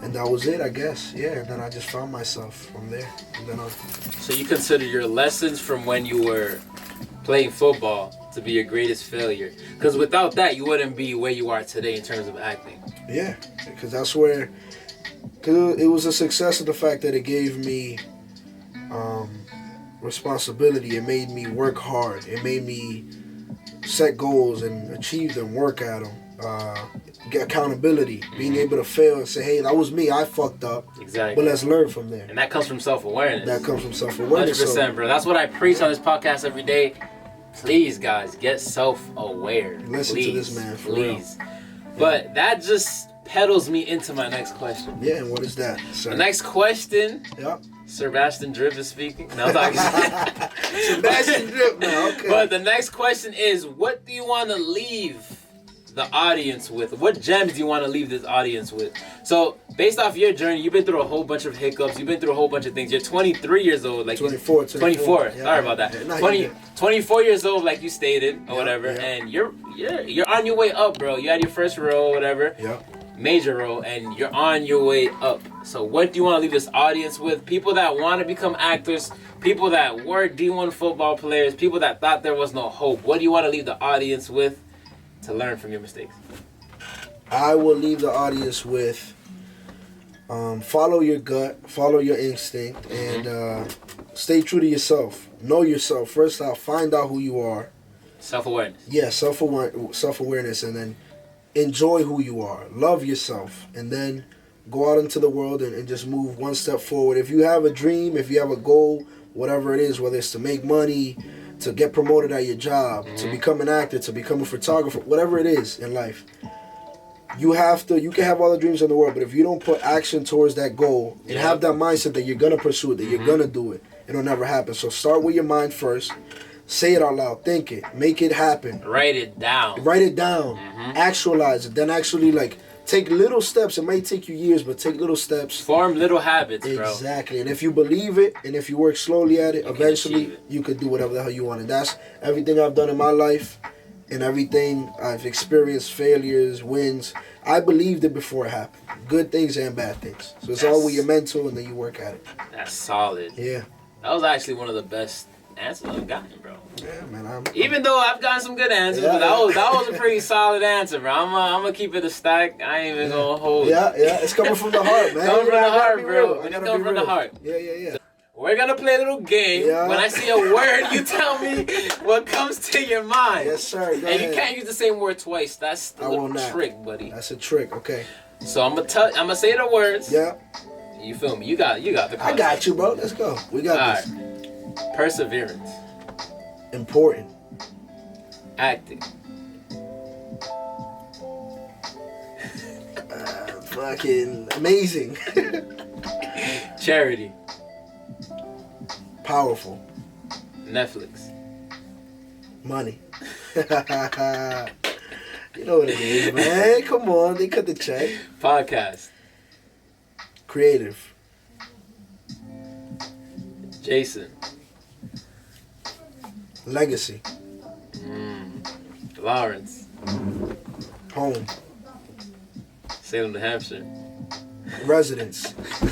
that was it, I guess. Yeah, and then I just found myself from there. And then So you consider your lessons from when you were playing football to be your greatest failure? Because without that, you wouldn't be where you are today in terms of acting. Yeah, because that's where, cause it was a success of the fact that it gave me responsibility. It made me work hard. It made me set goals and achieve them, work at them, get accountability, being able to fail and say, hey, that was me, I fucked up. Exactly. But let's learn from there. And that comes from self-awareness. 100%, bro. That's what I preach on this podcast every day. Please, guys, get self-aware. Listen to this man, for real. But that just pedals me into my next question. Yeah, and what is that, sir? The next question... Yep. Sebastian Drip is speaking. No, I'm talking. Sebastian Drip now, okay. But the next question is, what do you want to leave the audience with? What gems do you want to leave this audience with? So, based off your journey, you've been through a whole bunch of hiccups. You've been through a whole bunch of things. You're 23 years old. Like 24. 24. Yeah, sorry about that. 24 years old, like you stated, or whatever. Yeah. And you're on your way up, bro. You had your first role, whatever. Yeah. Major role, and you're on your way up. So what do you want to leave this audience with? People that want to become actors, people that were D1 football players, people that thought there was no hope. What do you want to leave the audience with to learn from your mistakes? I will leave the audience with follow your gut, follow your instinct, and stay true to yourself. Know yourself. First out, find out who you are. Self-awareness. Yeah, self-awareness, and then enjoy who you are. Love yourself. And then go out into the world and just move one step forward. If you have a dream, if you have a goal, whatever it is, whether it's to make money, to get promoted at your job, to become an actor, to become a photographer, whatever it is in life, you can have all the dreams in the world, but if you don't put action towards that goal and have that mindset that you're going to pursue it, that you're going to do it, it'll never happen. So start with your mind first. Say it out loud. Think it. Make it happen. Write it down. Actualize it. Then actually, take little steps. It may take you years, but take little steps. Form little habits, bro. Exactly. And if you believe it, and if you work slowly at it, eventually you could do whatever the hell you want. And that's everything I've done in my life, and everything I've experienced, failures, wins. I believed it before it happened. Good things and bad things. So it's all with your mental, and then you work at it. That's solid. Yeah. That was actually one of the best answers I've gotten, bro. Yeah, man. Even though I've gotten some good answers, but that was a pretty solid answer, bro. I'm gonna keep it a stack. I ain't even gonna hold it. Yeah. It's coming from the heart, man. Coming from the heart, bro. It's coming from the heart. Yeah. So we're gonna play a little game. Yeah. When I see a word, you tell me what comes to your mind. Yes, sir. Go ahead. You can't use the same word twice. That's the little trick, buddy. That's a trick. Okay. So I'm gonna say the words. Yeah. You feel me? You got the concept. I got you, bro. Let's go. We got this. Right. Perseverance. Important. Acting. Fucking amazing. Charity. Powerful. Netflix. Money. You know what it is, man. Come on, they cut the check. Podcast. Creative. Jason. Legacy. Lawrence. Home. Salem, New Hampshire. Residence. You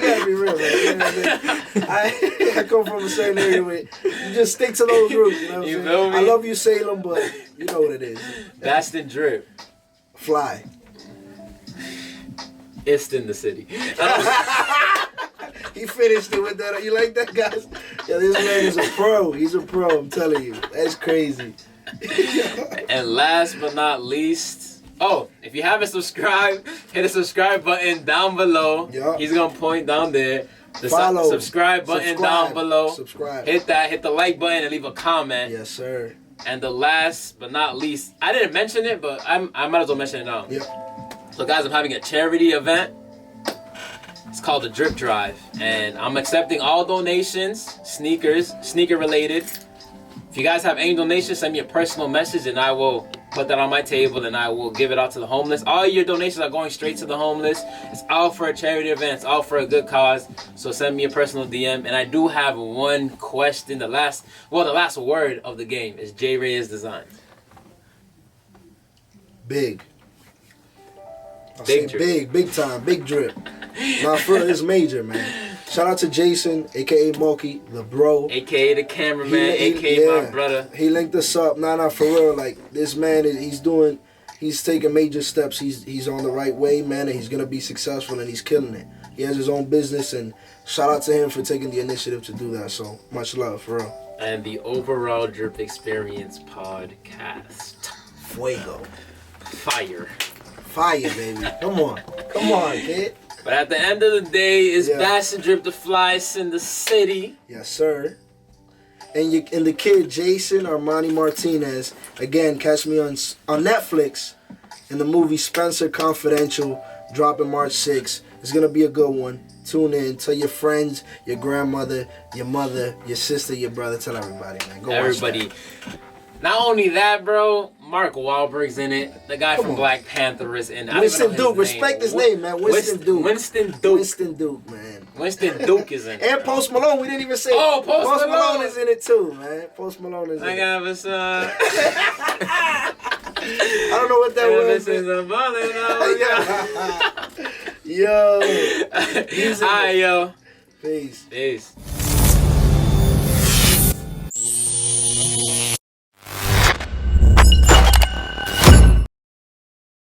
gotta be real, man. I come from a certain area where you just stick to those roots. You know what I'm saying? I love you, Salem, but you know what it is. Baston Drip. Fly. Iston, the city. He finished it with that. You like that, guys? Yeah, this man is a pro. He's a pro, I'm telling you. That's crazy. And last but not least, if you haven't subscribed, hit the subscribe button down below. Yep. He's going to point down there. The subscribe button down below. Subscribe. Hit that. Hit the like button and leave a comment. Yes, sir. And the last but not least, I didn't mention it, but I might as well mention it now. Yep. So, guys, I'm having a charity event. It's called the Drip Drive, and I'm accepting all donations, sneaker related. If you guys have any donations, send me a personal message, and I will put that on my table, and I will give it out to the homeless. All your donations are going straight to the homeless. It's all for a charity event. It's all for a good cause. So send me a personal DM. And I do have one question. The last word of the game is J. Reyes Designs. Big. Big time, big drip. Nah, for real, it's major, man. Shout out to Jason, aka Moki, the bro, aka the cameraman, aka my brother. He linked us up. Nah, for real. Like, this man he's taking major steps. He's on the right way, man, and he's gonna be successful, and he's killing it. He has his own business, and shout out to him for taking the initiative to do that. So much love, for real. And the Overall Drip Experience podcast. Fuego. Fire, baby. Come on, kid. But at the end of the day, it's Baston Drip the flyest in the city. Yes, sir. And the kid Jason Martinez. Again, catch me on Netflix in the movie Spencer Confidential, dropping March 6th. It's gonna be a good one. Tune in. Tell your friends, your grandmother, your mother, your sister, your brother. Tell everybody, man. Go everybody. Watch that. Not only that, bro, Mark Wahlberg's in it. The guy from Black Panther is in it. Winston Duke. Respect his name, man. Winston Duke. Winston Duke. Winston Duke, man. Winston Duke is in it. And Post Malone. We didn't even say Post Malone is in it, too, man. Post Malone is in it. I got a son. I don't know what that was. This is a mother. Yo. Hi, yo. Peace. Peace.